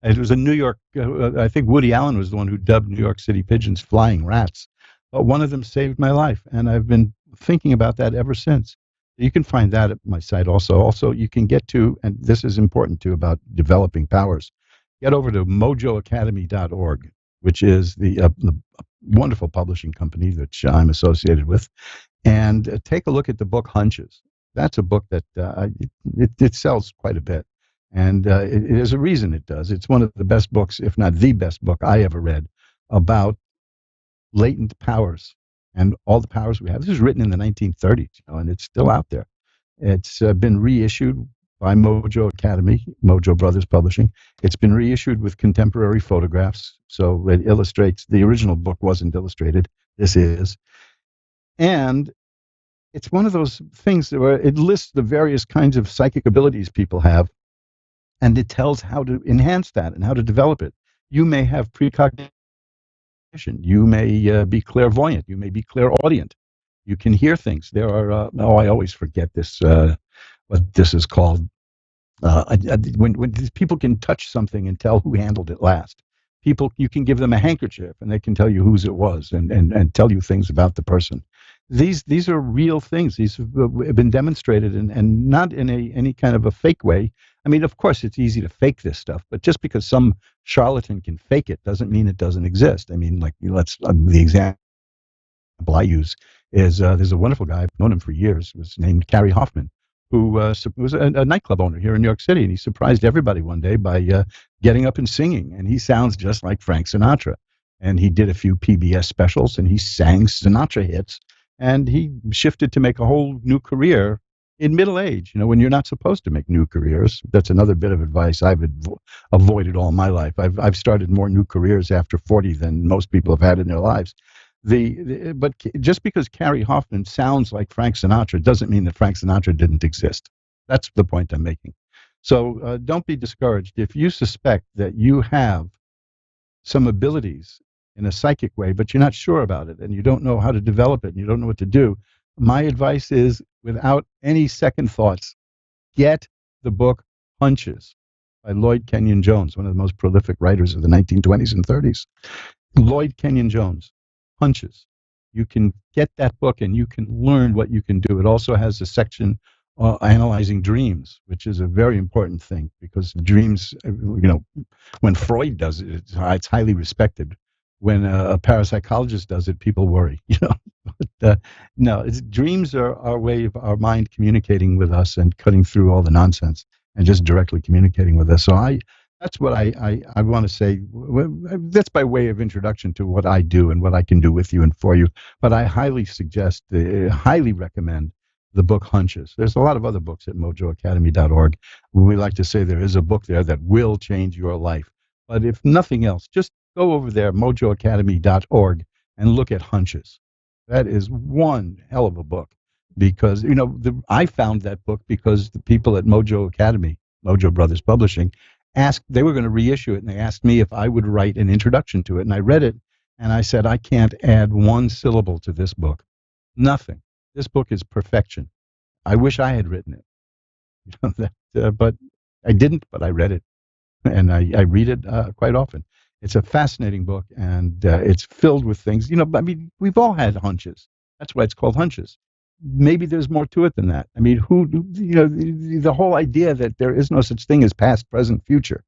It was a New York, I think Woody Allen was the one who dubbed New York City pigeons flying rats. But one of them saved my life, and I've been thinking about that ever since. You can find that at my site also. Also, you can get to, and this is important too, about developing powers. get over to mojoacademy.org, which is the wonderful publishing company that I'm associated with, and take a look at the book Hunches. That's a book that it sells quite a bit. And there's a reason it does. It's one of the best books, if not the best book I ever read, about latent powers and all the powers we have. This was written in the 1930s, and it's still out there. It's been reissued by Mojo Academy, Mojo Brothers Publishing. It's been reissued with contemporary photographs, so it illustrates. The original book wasn't illustrated. This is. And it's one of those things where it lists the various kinds of psychic abilities people have, and it tells how to enhance that and how to develop it. You may have precognition. You may be clairvoyant. You may be clairaudient. You can hear things. There are, I always forget this, what this is called. When people can touch something and tell who handled it last. People, you can give them a handkerchief and they can tell you whose it was and tell you things about the person. These are real things. These have been demonstrated and not in any kind of a fake way. I mean, of course, it's easy to fake this stuff, but just because some charlatan can fake it doesn't mean it doesn't exist. I mean, like, the example I use is there's a wonderful guy, I've known him for years, was named Carrie Hoffman, who was a nightclub owner here in New York City, and he surprised everybody one day by getting up and singing, and he sounds just like Frank Sinatra. And he did a few PBS specials, and he sang Sinatra hits, and he shifted to make a whole new career in middle age, when you're not supposed to make new careers. That's another bit of advice I've avoided all my life. I've started more new careers after 40 than most people have had in their lives. But just because Carrie Hoffman sounds like Frank Sinatra doesn't mean that Frank Sinatra didn't exist. That's the point I'm making. So don't be discouraged. If you suspect that you have some abilities in a psychic way, but you're not sure about it, and you don't know how to develop it, and you don't know what to do, my advice is, without any second thoughts, get the book Hunches by Lloyd Kenyon Jones, one of the most prolific writers of the 1920s and 30s. Lloyd Kenyon Jones, Hunches. You can get that book and you can learn what you can do. It also has a section analyzing dreams, which is a very important thing, because dreams, when Freud does it, it's highly respected. When a parapsychologist does it, people worry. But, no, dreams are our way of our mind communicating with us and cutting through all the nonsense and just directly communicating with us. So that's what I want to say. That's by way of introduction to what I do and what I can do with you and for you. But I highly suggest, highly recommend the book Hunches. There's a lot of other books at mojoacademy.org. We like to say there is a book there that will change your life. But if nothing else, just go over there, mojoacademy.org, and look at Hunches. That is one hell of a book, because, I found that book because the people at Mojo Academy, Mojo Brothers Publishing, they were going to reissue it, and they asked me if I would write an introduction to it. And I read it, and I said, I can't add one syllable to this book. Nothing. This book is perfection. I wish I had written it. But I didn't, but I read it. And I read it quite often. It's a fascinating book, and it's filled with things. I mean, we've all had hunches. That's why it's called Hunches. Maybe there's more to it than that. I mean, the whole idea that there is no such thing as past, present, future.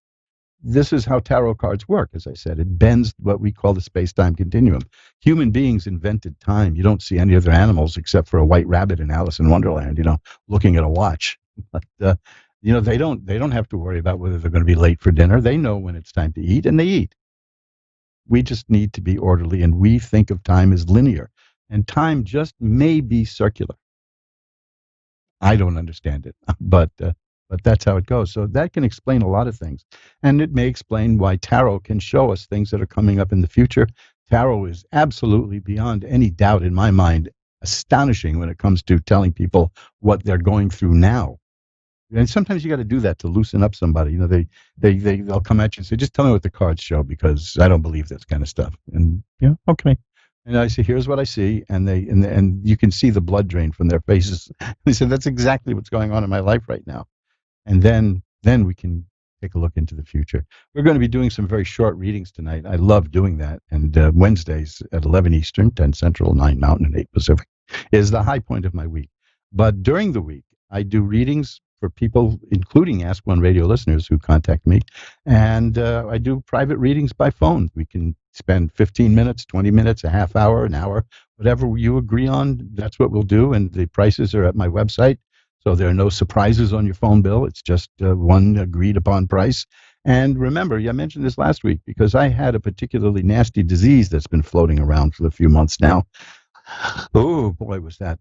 This is how tarot cards work, as I said. It bends what we call the space-time continuum. Human beings invented time. You don't see any other animals except for a white rabbit in Alice in Wonderland, looking at a watch. But, they don't have to worry about whether they're going to be late for dinner. They know when it's time to eat, and they eat. We just need to be orderly, and we think of time as linear. And time just may be circular. I don't understand it, but that's how it goes. So that can explain a lot of things. And it may explain why tarot can show us things that are coming up in the future. Tarot is absolutely, beyond any doubt in my mind, astonishing when it comes to telling people what they're going through now. And sometimes you got to do that to loosen up somebody. They'll come at you and say, just tell me what the cards show, because I don't believe this kind of stuff. And okay. And I say, here's what I see, and you can see the blood drain from their faces. They said, that's exactly what's going on in my life right now. And then we can take a look into the future. We're going to be doing some very short readings tonight. I love doing that. And Wednesdays at 11 Eastern, 10 Central, 9 Mountain, and 8 Pacific is the high point of my week. But during the week, I do readings for people, including Ask One Radio listeners who contact me. And I do private readings by phone. We can spend 15 minutes, 20 minutes, a half hour, an hour, whatever you agree on, that's what we'll do. And the prices are at my website. So there are no surprises on your phone bill. It's just one agreed upon price. And remember, I mentioned this last week because I had a particularly nasty disease that's been floating around for a few months now. Oh boy, was that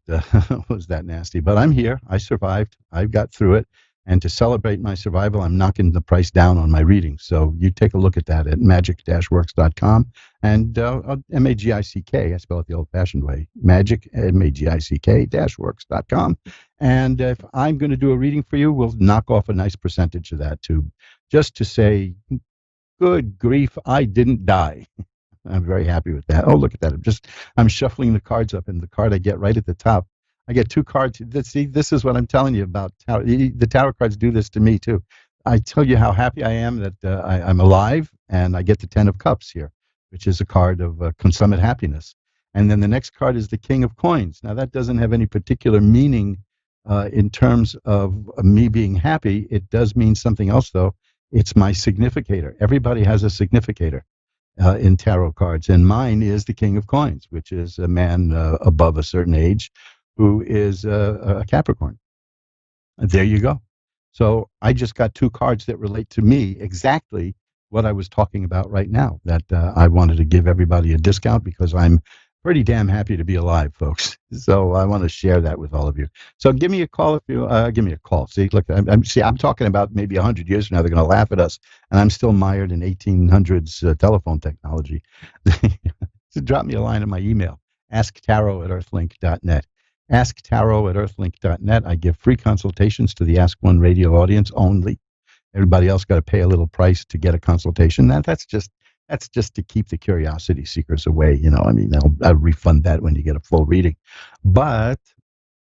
was that nasty! But I'm here. I survived. I got through it. And to celebrate my survival, I'm knocking the price down on my readings. So you take a look at that at magic-works.com and M-A-G-I-C-K. I spell it the old-fashioned way. Magic, M-A-G-I-C-K-works.com. And if I'm going to do a reading for you, we'll knock off a nice percentage of that too, just to say, good grief, I didn't die. I'm very happy with that. Oh, look at that. I'm shuffling the cards up, and the card I get right at the top, I get two cards. See, this is what I'm telling you about tarot. The tarot cards do this to me, too. I tell you how happy I am that I'm alive, and I get the Ten of Cups here, which is a card of consummate happiness. And then the next card is the King of Coins. Now, that doesn't have any particular meaning in terms of me being happy. It does mean something else, though. It's my significator. Everybody has a significator in tarot cards, and mine is the King of Coins, which is a man above a certain age who is a Capricorn. There you go. So I just got two cards that relate to me exactly what I was talking about right now, that I wanted to give everybody a discount because I'm pretty damn happy to be alive, folks. So I want to share that with all of you. So give me a call if you give me a call. See, look, I'm talking about maybe 100 years from now. They're going to laugh at us, and I'm still mired in 1800s telephone technology. So drop me a line in my email, asktarot@earthlink.net. Asktarot@earthlink.net. I give free consultations to the Ask One Radio audience only. Everybody else got to pay a little price to get a consultation. That's just to keep the curiosity seekers away. You know, I mean, I'll refund that when you get a full reading. But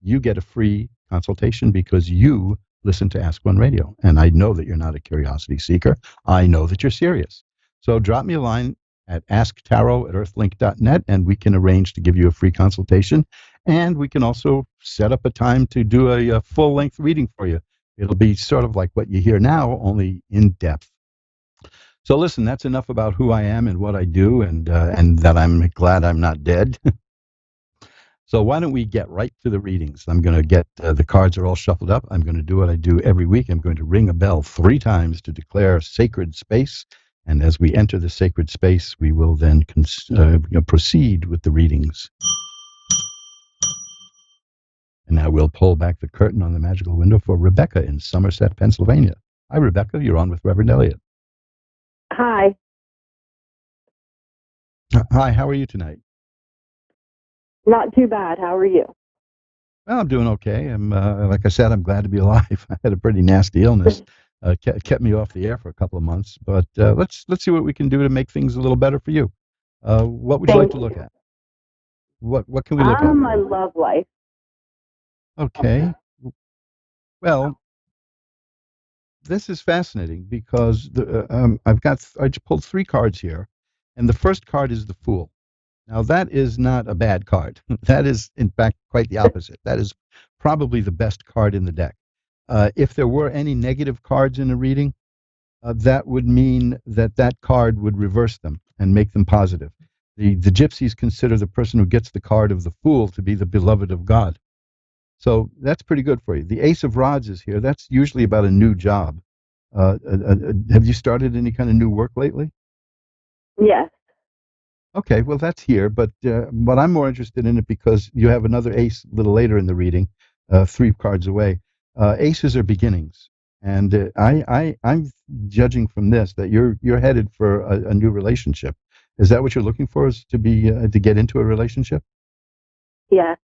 you get a free consultation because you listen to Ask One Radio. And I know that you're not a curiosity seeker. I know that you're serious. So drop me a line at asktarot@earthlink.net, and we can arrange to give you a free consultation. And we can also set up a time to do a full-length reading for you. It'll be sort of like what you hear now, only in depth. So listen, that's enough about who I am and what I do, and that I'm glad I'm not dead. So why don't we get right to the readings? I'm going to get the cards are all shuffled up. I'm going to do what I do every week. I'm going to ring a bell 3 times to declare sacred space. And as we enter the sacred space, we will then proceed with the readings. And now we'll pull back the curtain on the magical window for Rebecca in Somerset, Pennsylvania. Hi, Rebecca. You're on with Reverend Elliot. Hi. Hi, how are you tonight? Not too bad. How are you? Well, I'm doing okay. I'm like I said, I'm glad to be alive. I had a pretty nasty illness, kept me off the air for a couple of months. But let's see what we can do to make things a little better for you. What would you like to look at? What can we look at? My love life. Okay. Well, this is fascinating because I just pulled 3 cards here, and the first card is the Fool. Now, that is not a bad card. That is, in fact, quite the opposite. That is probably the best card in the deck. If there were any negative cards in a reading, that would mean that card would reverse them and make them positive. The gypsies consider the person who gets the card of the Fool to be the beloved of God. So that's pretty good for you. The Ace of Rods is here. That's usually about a new job. Have you started any kind of new work lately? Yes. Okay, well, that's here, but I'm more interested in it because you have another ace a little later in the reading, 3 cards away. Aces are beginnings, and I'm judging from this that you're headed for a new relationship. Is that what you're looking for? Is to get into a relationship? Yes.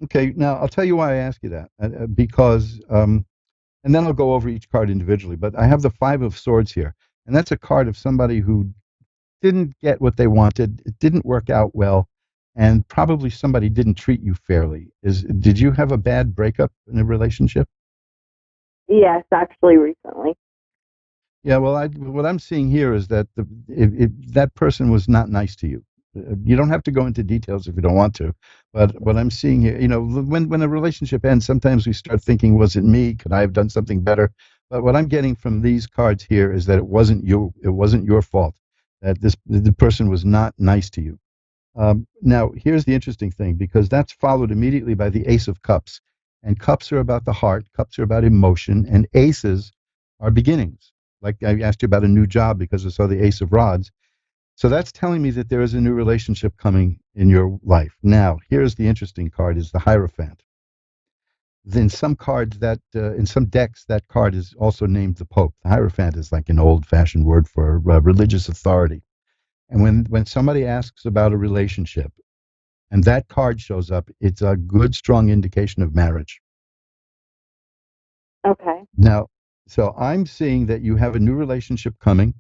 Okay, now I'll tell you why I ask you that, because, and then I'll go over each card individually. But I have the 5 of Swords here, and that's a card of somebody who didn't get what they wanted. It didn't work out well, and probably somebody didn't treat you fairly. Did you have a bad breakup in a relationship? Yes, actually, recently. Yeah, well, what I'm seeing here is that if that person was not nice to you, You don't have to go into details if you don't want to, but what I'm seeing here, when a relationship ends, sometimes we start thinking, was it me? Could I have done something better? But what I'm getting from these cards here is that it wasn't you. It wasn't your fault. That the person was not nice to you. Now, here's the interesting thing, because that's followed immediately by the Ace of Cups. And cups are about the heart, cups are about emotion, and aces are beginnings. Like I asked you about a new job because I saw the Ace of Rods. So that's telling me that there is a new relationship coming in your life. Now, here's the interesting card, is the Hierophant. In some cards in some decks, that card is also named the Pope. The Hierophant is like an old-fashioned word for religious authority. And when somebody asks about a relationship and that card shows up, it's a good, strong indication of marriage. Okay. Now, so I'm seeing that you have a new relationship coming.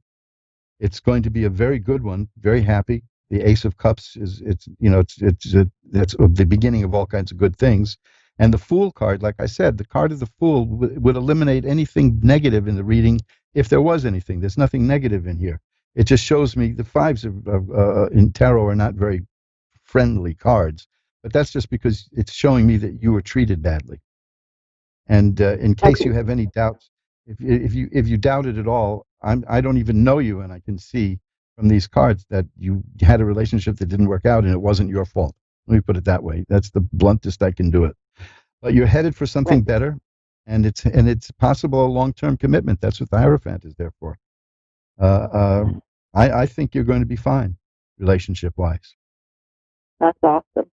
It's going to be a very good one, very happy. The Ace of Cups that's the beginning of all kinds of good things. And the Fool card, like I said, the card of the Fool would eliminate anything negative in the reading if there was anything. There's nothing negative in here. It just shows me the fives in tarot are not very friendly cards, but that's just because it's showing me that you were treated badly. And in case you have any doubts, if you doubt it at all, I don't even know you, and I can see from these cards that you had a relationship that didn't work out, and it wasn't your fault. Let me put it that way. That's the bluntest I can do it. But you're headed for something better, and it's possible a long-term commitment. That's what the Hierophant is there for. I think you're going to be fine, relationship-wise. That's awesome.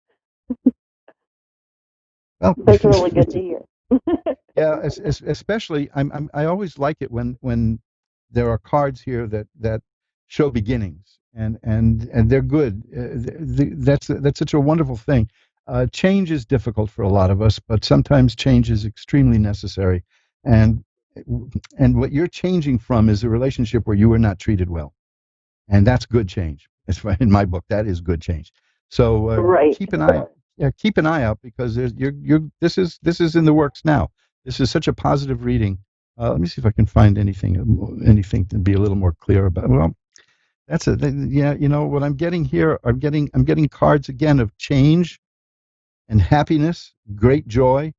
Well, That's really good to hear. yeah, especially I always like it when there are cards here that show beginnings and they're good. That's such a wonderful thing. Change is difficult for a lot of us, but sometimes change is extremely necessary. And and what you're changing from is a relationship where you were not treated well, and that's good change. In my book, that is good change. So keep an eye. Yeah, keep an eye out because this is in the works now. This is such a positive reading. Let me see if I can find anything to be a little more clear about. Well, that's it. Yeah, what I'm getting here. I'm getting cards again of change and happiness, great joy.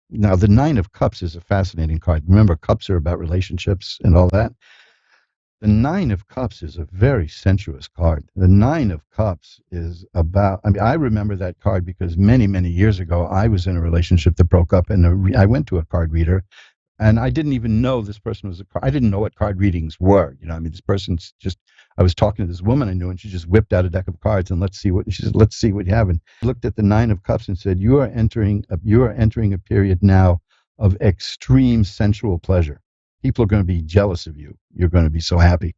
Now the Nine of Cups is a fascinating card. Remember, cups are about relationships and all that. The Nine of Cups is a very sensuous card. The Nine of Cups is about, I remember that card because many, many years ago, I was in a relationship that broke up, and I went to a card reader, and I didn't even know this person was I didn't know what card readings were. This person's just, I was talking to this woman I knew, and she just whipped out a deck of cards, and she said, let's see what you have. And looked at the Nine of Cups and said, you are entering a period now of extreme sensual pleasure. People are going to be jealous of you. You're going to be so happy.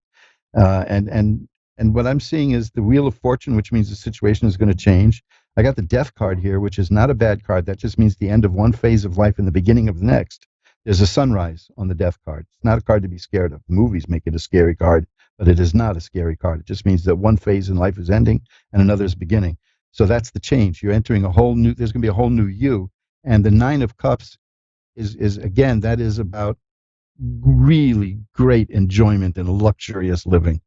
And what I'm seeing is the Wheel of Fortune, which means the situation is going to change. I got the Death card here, which is not a bad card. That just means the end of one phase of life and the beginning of the next. There's a sunrise on the Death card. It's not a card to be scared of. Movies make it a scary card, but it is not a scary card. It just means that one phase in life is ending and another is beginning. So that's the change. You're entering there's going to be a whole new you. And the Nine of Cups is again, that is about really great enjoyment and luxurious living.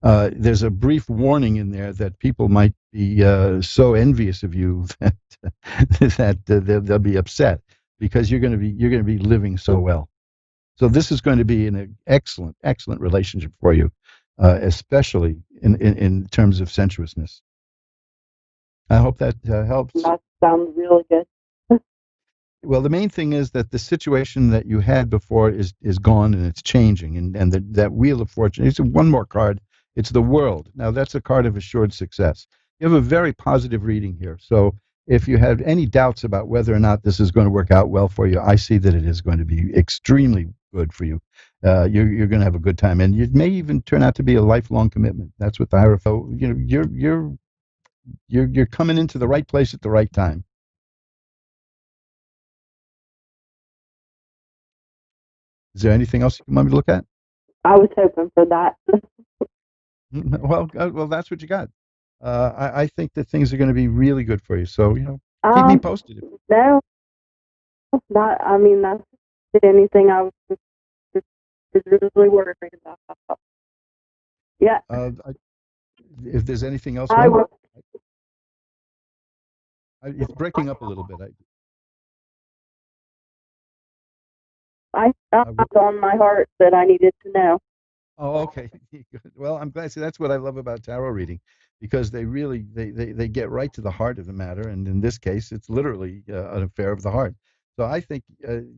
There's a brief warning in there that people might be so envious of you that they'll be upset because you're going to be living so well. So this is going to be an excellent relationship for you, especially in terms of sensuousness. I hope that helps. That sounds really good. Well, the main thing is that the situation that you had before is gone and it's changing. And that Wheel of Fortune, it's one more card. It's the World. Now, that's a card of assured success. You have a very positive reading here. So if you have any doubts about whether or not this is going to work out well for you, I see that it is going to be extremely good for you. You're going to have a good time. And it may even turn out to be a lifelong commitment. That's what the Hierophant, you're coming into the right place at the right time. Is there anything else you want me to look at? I was hoping for that. Well, that's what you got. I think that things are going to be really good for you. So, keep me posted. No, not. I mean, that's anything I was just really worried about. Yeah. If there's anything else, I was, it's breaking up a little bit. I was on my heart that I needed to know. Oh, okay. Good. Well, I'm glad. See, that's what I love about tarot reading, because they really they get right to the heart of the matter, and in this case, it's literally an affair of the heart. So I think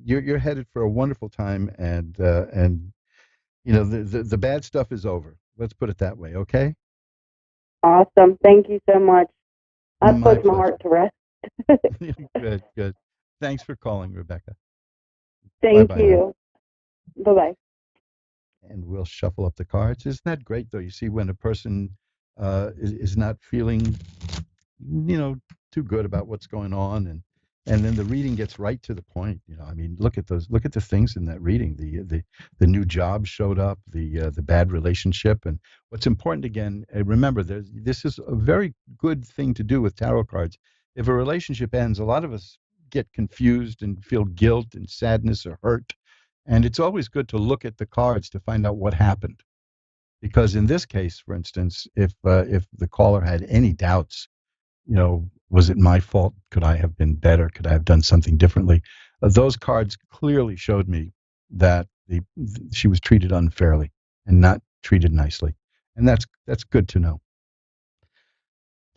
you're headed for a wonderful time, and you know the bad stuff is over. Let's put it that way. Okay. Awesome. Thank you so much. I My put my pleasure. heart to rest. Good. Good. Thanks for calling, Rebecca. Thank Bye-bye now. you. Bye-bye. And we'll shuffle up the cards. Isn't that great, though? You see, when a person is not feeling, you know, too good about what's going on, and then the reading gets right to the point. You know, I mean, look at the things in that reading. The new job showed up, the bad relationship, and what's important again. Remember, this is a very good thing to do with tarot cards. If a relationship ends, a lot of us get confused and feel guilt and sadness or hurt. And it's always good to look at the cards to find out what happened. Because in this case, for instance, if the caller had any doubts, you know, was it my fault? Could I have been better? Could I have done something differently? Those cards clearly showed me that she was treated unfairly and not treated nicely. And that's good to know.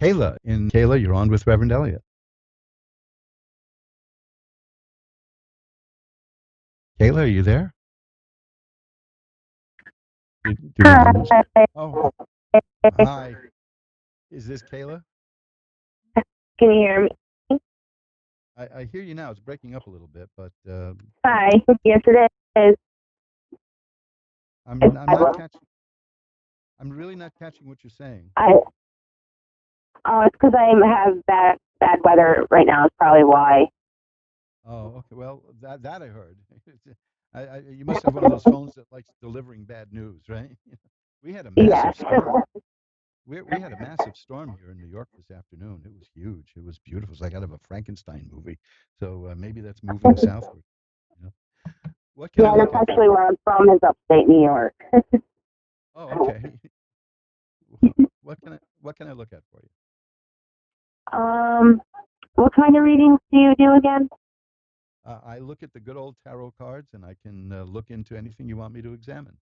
Kayla, you're on with Reverend Elliot. Kayla, are you there? Do we lose? Oh, hi. Is this Kayla? Can you hear me? I hear you now. It's breaking up a little bit, but Hi. Yes, it is. I'm not catching. I'm really not catching what you're saying. Oh, it's because I have bad weather right now. It's probably why. Oh, okay. Well, that I heard. You must have one of those phones that likes delivering bad news, right? We had a massive storm. We had a massive storm here in New York this afternoon. It was huge. It was beautiful. It was like out of a Frankenstein movie. So maybe that's moving southward. You know? What can I Yeah, look that's at? actually where I'm from, is upstate New York. Oh, okay. What can I look at for you? What kind of readings do you do again? I look at the good old tarot cards, and I can look into anything you want me to examine.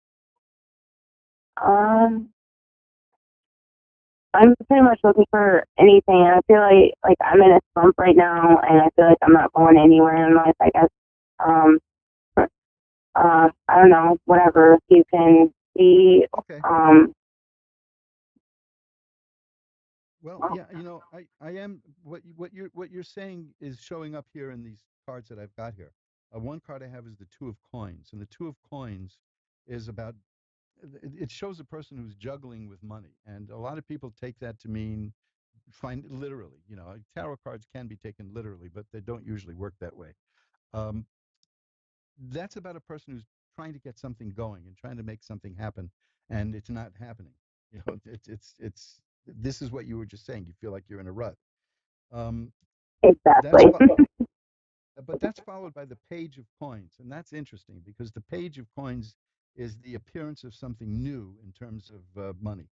I'm pretty much looking for anything, and I feel like I'm in a slump right now, and I feel like I'm not going anywhere in life. I guess. I don't know. Whatever you can see. Okay. Well, yeah, you know, I am what you're saying is showing up here in these cards that I've got here. One card I have is the Two of Coins, and the Two of Coins is about it shows a person who's juggling with money, and a lot of people take that to mean find literally. You know, tarot cards can be taken literally, but they don't usually work that way. Um, that's about a person who's trying to get something going and trying to make something happen, and it's not happening. You know, it's this is what you were just saying. You feel like you're in a rut. Exactly. But that's followed by the Page of Coins, and that's interesting because the Page of Coins is the appearance of something new in terms of money.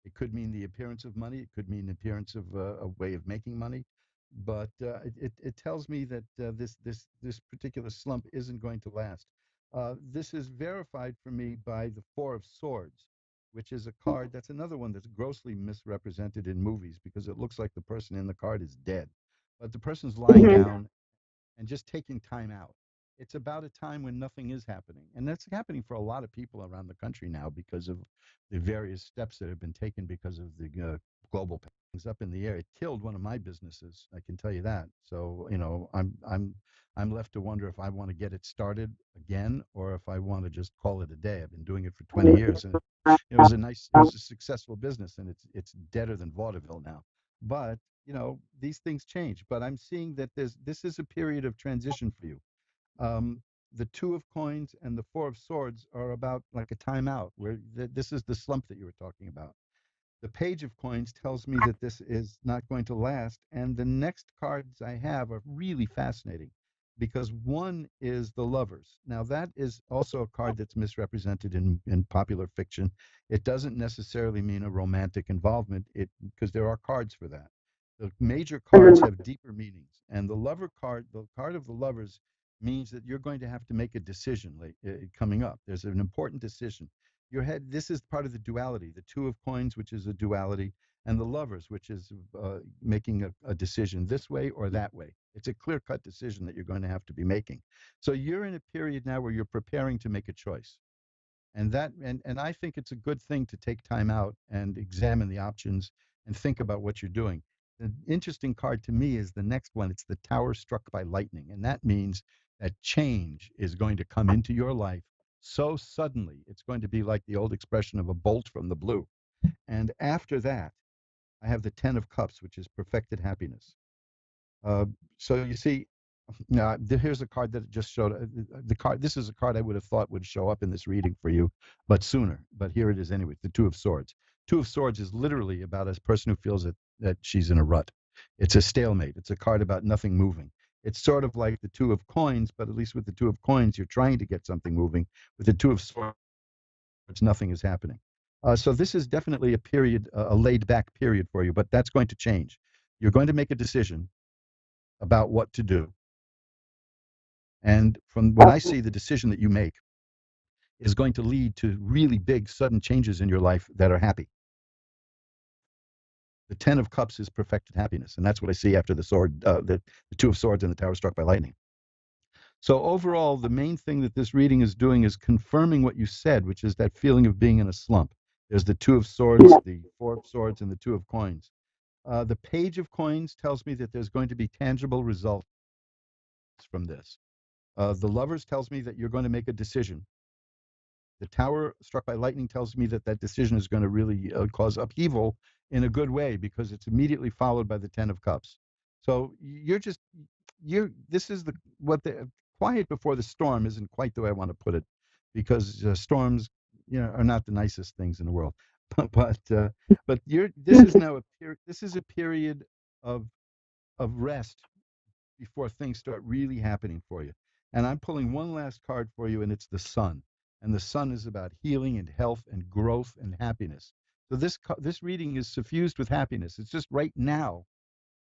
It could mean the appearance of money. It could mean the appearance of a way of making money. But it tells me that this particular slump isn't going to last. This is verified for me by the Four of Swords, which is a card. That's another one that's grossly misrepresented in movies because it looks like the person in the card is dead. But the person's lying down and just taking time out. It's about a time when nothing is happening. And that's happening for a lot of people around the country now because of the various steps that have been taken because of the global things up in the air. It killed one of my businesses, I can tell you that. So, you know, I'm left to wonder if I want to get it started again or if I want to just call it a day. I've been doing it for 20 years and it was a successful business, and it's deader than vaudeville now. But you know, these things change, but I'm seeing that this is a period of transition for you. The Two of Coins and the Four of Swords are about like a timeout, where this is the slump that you were talking about. The Page of Coins tells me that this is not going to last, and the next cards I have are really fascinating. because one is the lovers. Now, that is also a card that's misrepresented in popular fiction. It doesn't necessarily mean a romantic involvement, because there are cards for that. The major cards have deeper meanings, and the lover card, the card of the lovers, means that you're going to have to make a decision coming up. There's an important decision. This is part of the duality, the two of coins, which is a duality, and the lovers, which is making a decision this way or that way. It's a clear-cut decision that you're going to have to be making. So you're in a period now where you're preparing to make a choice. And I think it's a good thing to take time out and examine the options and think about what you're doing. The interesting card to me is the next one. It's the Tower struck by lightning. And that means that change is going to come into your life so suddenly. It's going to be like the old expression of a bolt from the blue. And after that, I have the Ten of Cups, which is perfected happiness. So you see, now here's a card that just showed. The card. This is a card I would have thought would show up in this reading for you, but sooner. But here it is anyway. The Two of Swords. Two of Swords is literally about a person who feels that she's in a rut. It's a stalemate. It's a card about nothing moving. It's sort of like the Two of Coins, but at least with the Two of Coins, you're trying to get something moving. With the Two of Swords, nothing is happening. So this is definitely a period, a laid-back period for you, but that's going to change. You're going to make a decision about what to do. And from what I see, the decision that you make is going to lead to really big, sudden changes in your life that are happy. The Ten of Cups is perfected happiness, and that's what I see after the sword, the Two of Swords and the Tower struck by lightning. So overall, the main thing that this reading is doing is confirming what you said, which is that feeling of being in a slump. There's the Two of Swords, the Four of Swords, and the Two of Coins. The Page of Coins tells me that there's going to be tangible results from this. The Lovers tells me that you're going to make a decision. The Tower struck by lightning tells me that that decision is going to really cause upheaval in a good way, because it's immediately followed by the Ten of Cups. So this is the quiet before the storm isn't quite the way I want to put it, because storms, are not the nicest things in the world. But this is now a period of rest before things start really happening for you. And I'm pulling one last card for you, and it's the Sun. And the Sun is about healing and health and growth and happiness. So this reading is suffused with happiness. It's just right now,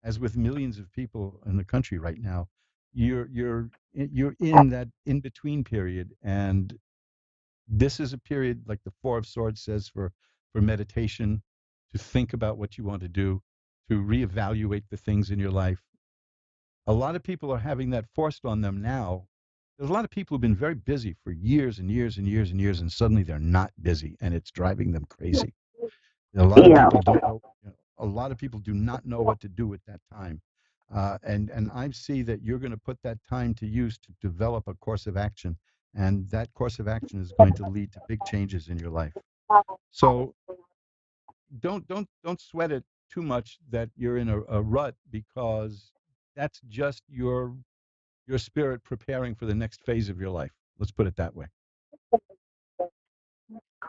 as with millions of people in the country right now, you're in that in between period, and this is a period, like the Four of Swords says, for meditation, to think about what you want to do, to reevaluate the things in your life. A lot of people are having that forced on them now. There's a lot of people who've been very busy for years and years and years and years, and suddenly they're not busy, and it's driving them crazy. A lot of people don't know. A lot of people do not know what to do at that time, and I see that you're going to put that time to use to develop a course of action, and that course of action is going to lead to big changes in your life. So don't sweat it too much that you're in a rut, because that's just your spirit preparing for the next phase of your life. Let's put it that way.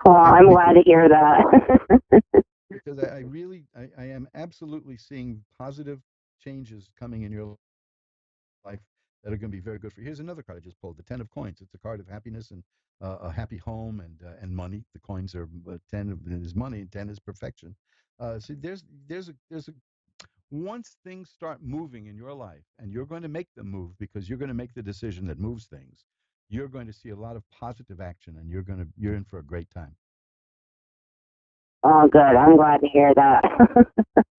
Oh, I'm glad to hear that. Because I am absolutely seeing positive changes coming in your life that are going to be very good for you. Here's another card I just pulled, the Ten of Coins. It's a card of happiness and a happy home and money. The coins are 10 is money and 10 is perfection. So there's a once things start moving in your life, and you're going to make them move because you're going to make the decision that moves things, you're going to see a lot of positive action, and you're in for a great time. Oh, good. I'm glad to hear that.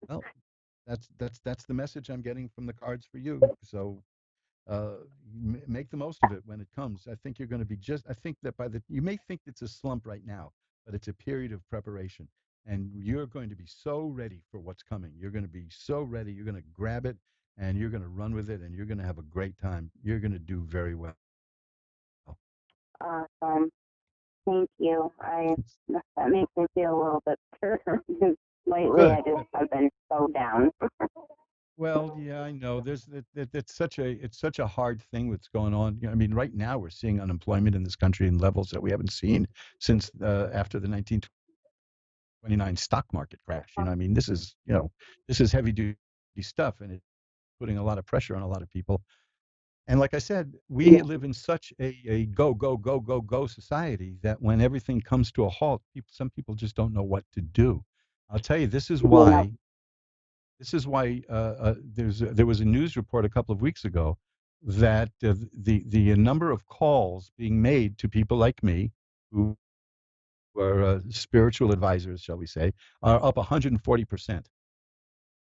Well, that's the message I'm getting from the cards for you. So make the most of it when it comes. I think you're going to be I think that you may think it's a slump right now, but it's a period of preparation. And you're going to be so ready for what's coming. You're going to be so ready. You're going to grab it, and you're going to run with it, and you're going to have a great time. You're going to do very well. Awesome. Thank you. That makes me feel a little bit better. Lately, I've been so down. Well, yeah, I know. It's such a hard thing that's going on. I mean, right now we're seeing unemployment in this country in levels that we haven't seen since after the 1929 stock market crash. I mean, this is heavy duty stuff, and it's putting a lot of pressure on a lot of people. And like I said, we live in such a go, go, go, go, go society that when everything comes to a halt, some people just don't know what to do. I'll tell you, this is why. This is why there was a news report a couple of weeks ago that the number of calls being made to people like me, who are spiritual advisors, shall we say, are up 140%.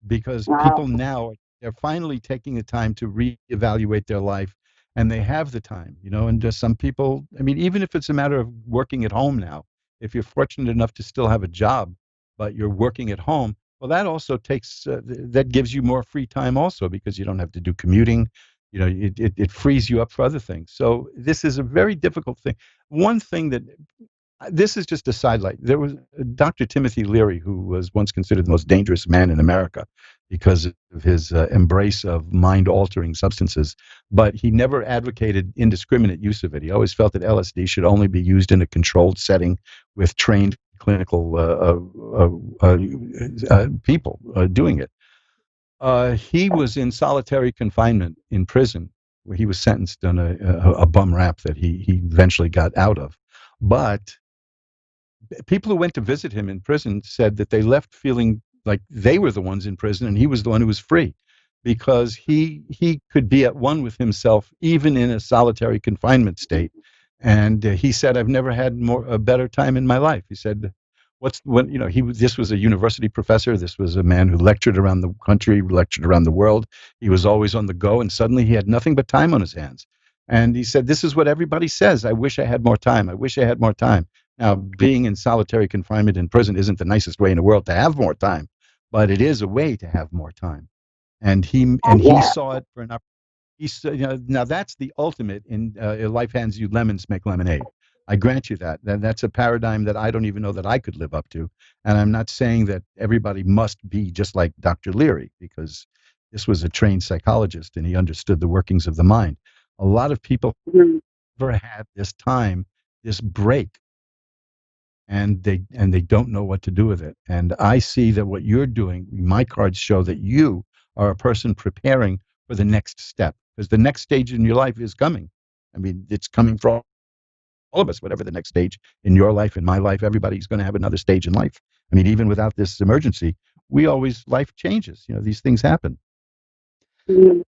Because people now they're finally taking the time to reevaluate their life, and they have the time, and just some people, I mean, even if it's a matter of working at home now, if you're fortunate enough to still have a job but you're working at home, well, that also takes that gives you more free time also, because you don't have to do commuting. It frees you up for other things. So this is a very difficult thing. One thing that this is just a sidelight. There was Dr. Timothy Leary, who was once considered the most dangerous man in America because of his embrace of mind-altering substances, but he never advocated indiscriminate use of it. He always felt that LSD should only be used in a controlled setting with trained clinical people doing it. He was in solitary confinement in prison, where he was sentenced on a bum rap that he eventually got out of. But people who went to visit him in prison said that they left feeling like they were the ones in prison and he was the one who was free, because he could be at one with himself even in a solitary confinement state. And he said, I've never had a better time in my life. He said, this was a university professor. This was a man who lectured around the country, lectured around the world. He was always on the go, and suddenly he had nothing but time on his hands. And he said, this is what everybody says. I wish I had more time. I wish I had more time. Now, being in solitary confinement in prison isn't the nicest way in the world to have more time, but it is a way to have more time. And he saw it for an opportunity. He said, now that's the ultimate in life hands you lemons, make lemonade. I grant you that. That's a paradigm that I don't even know that I could live up to. And I'm not saying that everybody must be just like Dr. Leary, because this was a trained psychologist and he understood the workings of the mind. A lot of people never had this time, this break, and they don't know what to do with it. And I see that what you're doing, my cards show that you are a person preparing for the next step, because the next stage in your life is coming. I mean, it's coming for all of us, whatever the next stage in your life, in my life, everybody's going to have another stage in life. I mean, even without this emergency, life changes. These things happen.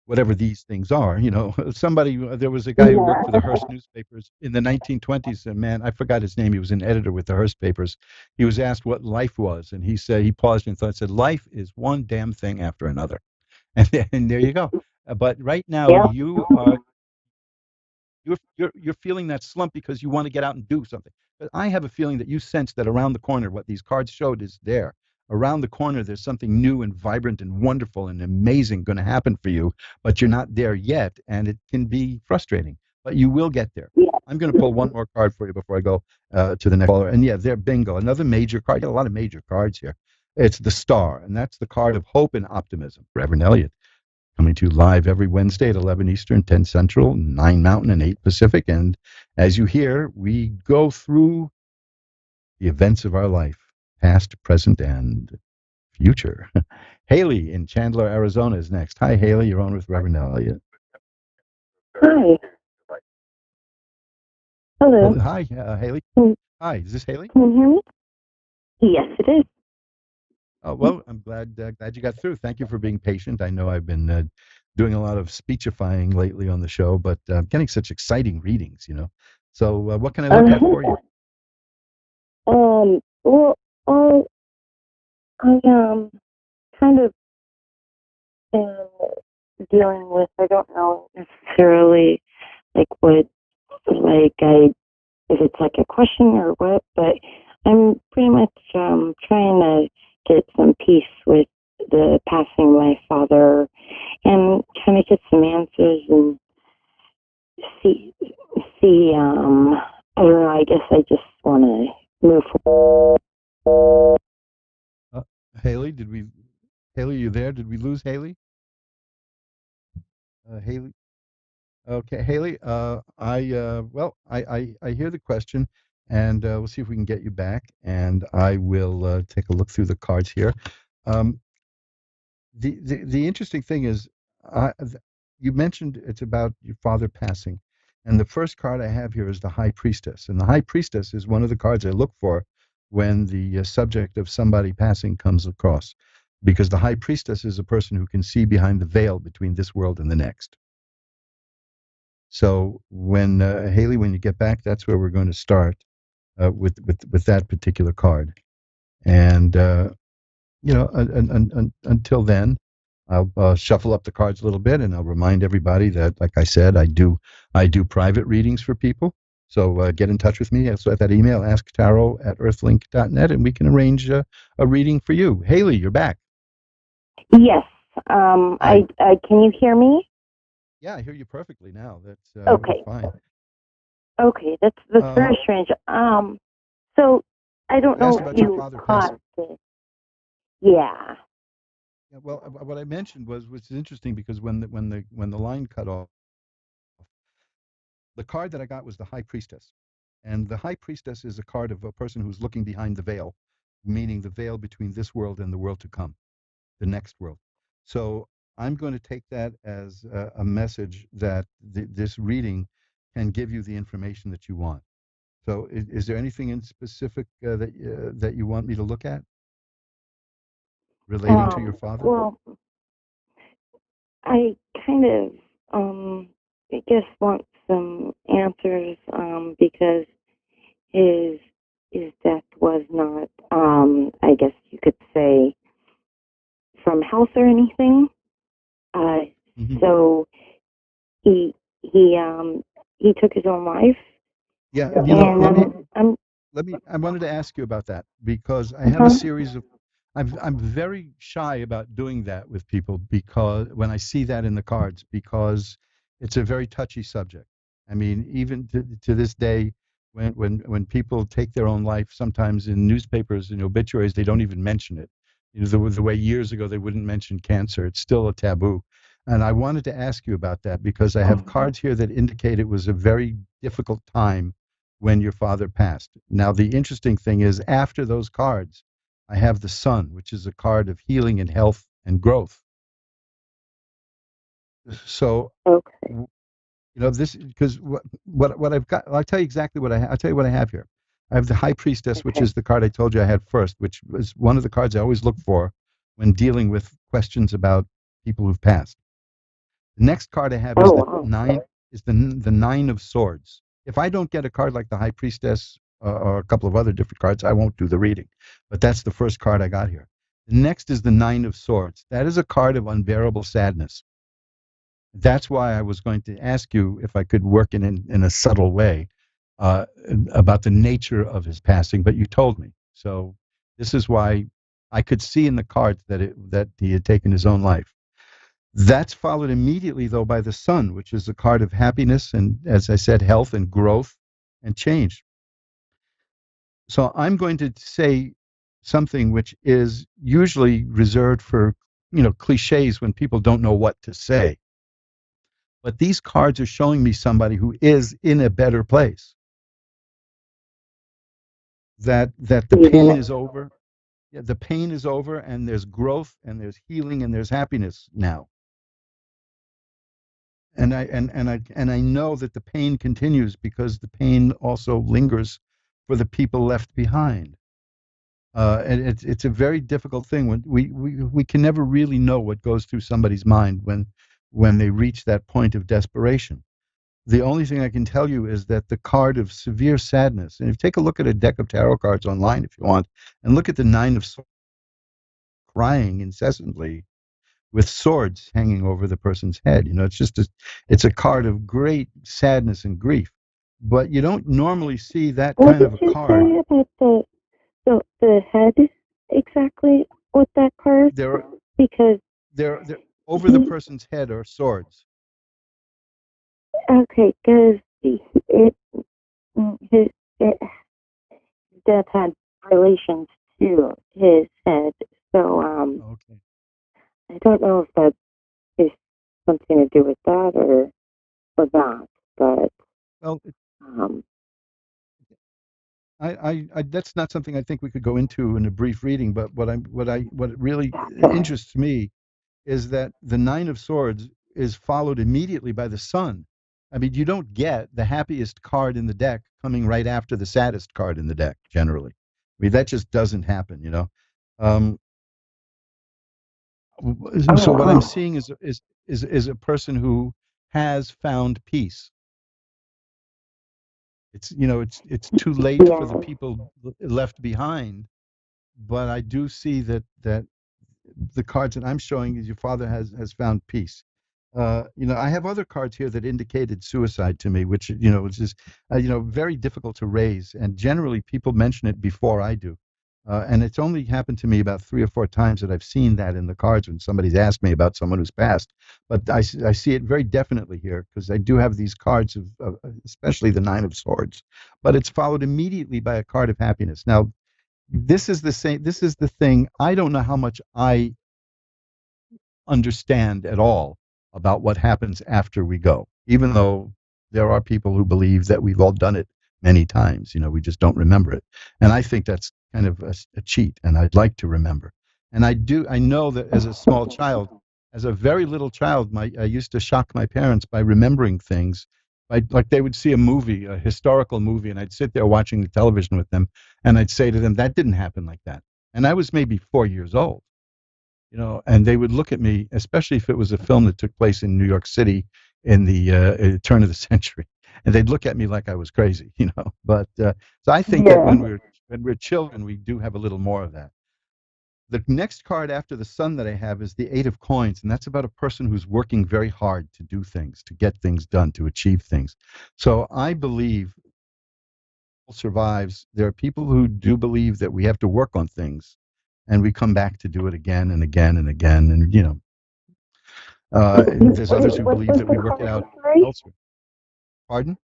Whatever these things are, there was a guy who worked for the Hearst newspapers in the 1920s, and man, I forgot his name. He was an editor with the Hearst papers. He was asked what life was, and he paused and said, life is one damn thing after another. And there you go. But right now, you're feeling that slump because you want to get out and do something. But I have a feeling that you sense that around the corner, what these cards showed is there. Around the corner, there's something new and vibrant and wonderful and amazing going to happen for you, but you're not there yet, and it can be frustrating. But you will get there. I'm going to pull one more card for you before I go to the next caller. And yeah, there, bingo, another major card. You got a lot of major cards here. It's the Star, and that's the card of hope and optimism. Reverend Elliott, coming to you live every Wednesday at 11 Eastern, 10 Central, 9 Mountain, and 8 Pacific. And as you hear, we go through the events of our life, past, present, and future. Haley in Chandler, Arizona is next. Hi, Haley. You're on with Reverend Elliott. Hi. Hello. Oh, hi, Haley. Hi, is this Haley? Can you hear me? Yes, it is. Oh, well, I'm glad you got through. Thank you for being patient. I know I've been doing a lot of speechifying lately on the show, but I'm getting such exciting readings, So what can I look at for you? Well, I kind of am dealing with, I don't know necessarily like what, if it's like a question or what, but I'm pretty much trying to get some peace with the passing of my father and kind of get some answers and see, I don't know, I guess I just want to move forward. Haley, Haley, you there? Did we lose Haley? Haley? Okay, Haley, I hear the question, and we'll see if we can get you back, and I will take a look through the cards here. The interesting thing is, you mentioned it's about your father passing. And the first card I have here is the High Priestess. And the High Priestess is one of the cards I look for when the subject of somebody passing comes across. Because the High Priestess is a person who can see behind the veil between this world and the next. So when, Haley, when you get back, that's where we're going to start with that particular card. And, until then, I'll shuffle up the cards a little bit, and I'll remind everybody that, like I said, I do private readings for people. So get in touch with me at that email, asktarot@earthlink.net, and we can arrange a reading for you. Haley, you're back. Yes. I can you hear me? Yeah, I hear you perfectly now. That's Okay. fine. Okay, that's very strange. So I don't You asked know about if your you father caught passing. this. Yeah. Yeah, well, what I mentioned was, which is interesting because when the line cut off, the card that I got was the High Priestess, and the High Priestess is a card of a person who's looking behind the veil, meaning the veil between this world and the world to come, the next world. So I'm going to take that as a message that this reading can give you the information that you want. So is there anything in specific that you want me to look at relating to your father? Well, I kind of, I guess, want some answers because his death was not, I guess you could say, from health or anything. So he took his own life. Yeah, I wanted to ask you about that because I have a series of, I'm very shy about doing that with people because when I see that in the cards, because it's a very touchy subject. I mean, even to this day, when people take their own life, sometimes in newspapers and obituaries, they don't even mention it. The way years ago they wouldn't mention cancer, it's still a taboo. And I wanted to ask you about that because I have cards here that indicate it was a very difficult time when your father passed. Now, the interesting thing is, after those cards, I have the Sun, which is a card of healing and health and growth. So, this because what I've got, I'll tell you exactly what I'll tell you what I have here. I have the High Priestess, which is the card I told you I had first, which was one of the cards I always look for when dealing with questions about people who've passed. The next card I have is the Nine of Swords. If I don't get a card like the High Priestess or a couple of other different cards, I won't do the reading. But that's the first card I got here. The next is the Nine of Swords. That is a card of unbearable sadness. That's why I was going to ask you if I could work in a subtle way about the nature of his passing, but you told me. So this is why I could see in the cards that he had taken his own life. That's followed immediately, though, by the Sun, which is a card of happiness and, as I said, health and growth and change. So I'm going to say something which is usually reserved for, cliches when people don't know what to say. But these cards are showing me somebody who is in a better place. That the pain is over. Yeah, the pain is over, and there's growth, and there's healing, and there's happiness now. And I know that the pain continues because the pain also lingers for the people left behind. And it's a very difficult thing when we can never really know what goes through somebody's mind when they reach that point of desperation. The only thing I can tell you is that the card of severe sadness, and if you take a look at a deck of tarot cards online if you want, and look at the Nine of Swords crying incessantly, with swords hanging over the person's head. It's a card of great sadness and grief. But you don't normally see that kind of a card. What did you say about the head exactly with that card? Because they're over the person's head are swords. Okay, because his death had relations to his head, so I don't know if that is something to do with that or not, but I that's not something I think we could go into in a brief reading. But what really interests me is that the Nine of Swords is followed immediately by the sun. I mean, you don't get the happiest card in the deck coming right after the saddest card in the deck, generally. I mean, that just doesn't happen, you know. So what I'm seeing is a person who has found peace. It's, you know, it's too late for the people left behind, but I do see that the cards that I'm showing is your father has found peace. You know, I have other cards here that indicated suicide to me, which, you know, is you know, very difficult to raise, and generally people mention it before I do. And it's only happened to me about 3 or 4 times that I've seen that in the cards when somebody's asked me about someone who's passed. But I see it very definitely here because I do have these cards of especially the Nine of Swords. But it's followed immediately by a card of happiness. Now, this is the same. This is the thing. I don't know how much I understand at all about what happens after we go, even though there are people who believe that we've all done it many times. You know, we just don't remember it. And I think that's kind of a cheat, and I'd like to remember. And I know that as a small child, as a very little child, I used to shock my parents by remembering things. Like they would see a movie, a historical movie, and I'd sit there watching the television with them, and I'd say to them, that didn't happen like that. And I was maybe 4 years old. You know, and they would look at me, especially if it was a film that took place in New York City in the turn of the century, and they'd look at me like I was crazy, you know. But so I think that when we're children, we do have a little more of that. The next card after the sun that I have is the Eight of Coins, and that's about a person who's working very hard to do things, to get things done, to achieve things. So I believe survives. There are people who do believe that we have to work on things and we come back to do it again and again and again. And, you know, there's others who believe that we work it out elsewhere. Pardon?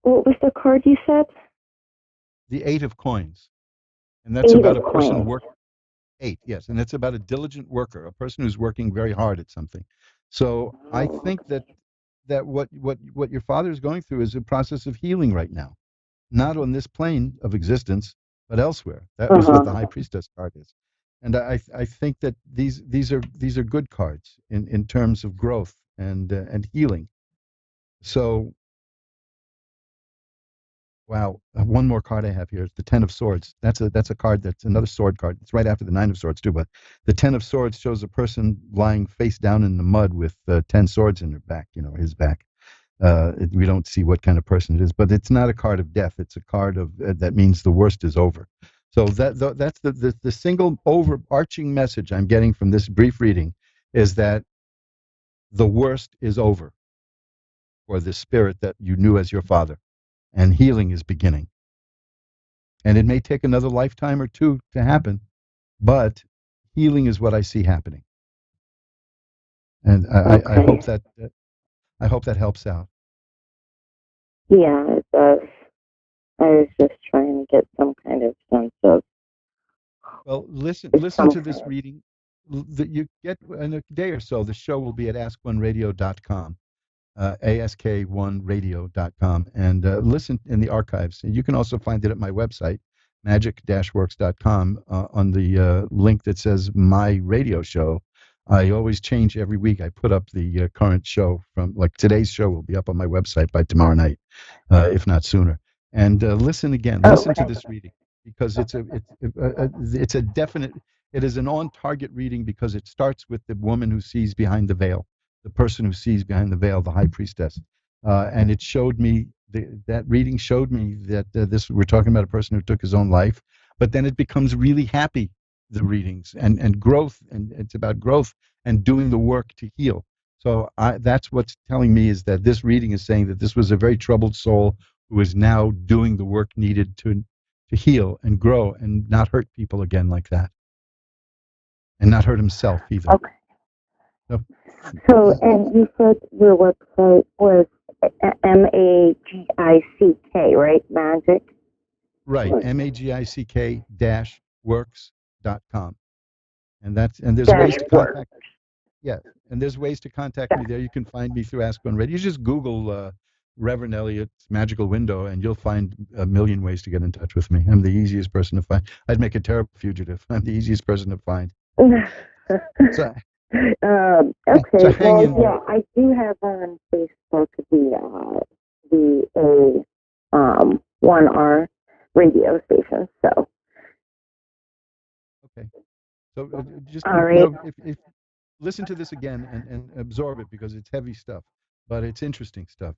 What was the card you said? The Eight of Coins. And that's about a person working. 8, yes. And it's about a diligent worker, a person who's working very hard at something. So I think that what your father is going through is a process of healing right now. Not on this plane of existence, but elsewhere. That was what the High Priestess card is. And I think that these are good cards in terms of growth and healing. So, wow, one more card I have here is the Ten of Swords. That's a card that's another sword card. It's right after the Nine of Swords too, but the Ten of Swords shows a person lying face down in the mud with 10 swords in their back, you know, his back. We don't see what kind of person it is, but it's not a card of death. It's a card of that means the worst is over. So that's the single overarching message I'm getting from this brief reading is that the worst is over for the spirit that you knew as your father, and healing is beginning. And it may take another lifetime or two to happen, but healing is what I see happening. And I hope that helps out. Yeah, it does. I was just trying to get some kind of sense of. Well, listen to this reading. That you get in a day or so. The show will be at ask1radio.com, ask1radio.com, and listen in the archives. And you can also find it at my website, magic-works.com, on the link that says My Radio Show. I always change every week. I put up the current show from, like today's show will be up on my website by tomorrow night, if not sooner. And listen again. Listen to this reading because it's a definite. It is an on-target reading because it starts with the woman who sees behind the veil, the person who sees behind the veil, the High Priestess, and it showed me that reading showed me that we're talking about a person who took his own life, but then it becomes really happy. The readings and growth, and it's about growth and doing the work to heal. So that's what's telling me is that this reading is saying that this was a very troubled soul who is now doing the work needed to heal and grow and not hurt people again like that, and not hurt himself either. Okay. So, and you said your website was MAGICK, right? Magic. Right. MAGICK-works.com. And there's ways to contact. Yeah, and there's ways to contact me there. You can find me through Ask One Radio. You just Google Reverend Elliott's Magical Window, and you'll find a million ways to get in touch with me. I'm the easiest person to find. I'd make a terrible fugitive. I'm the easiest person to find. Okay. So hang Well, in there. yeah, I do have on Facebook the 1R radio station. So. Okay. So just All right. if listen to this again and absorb it because it's heavy stuff, but it's interesting stuff.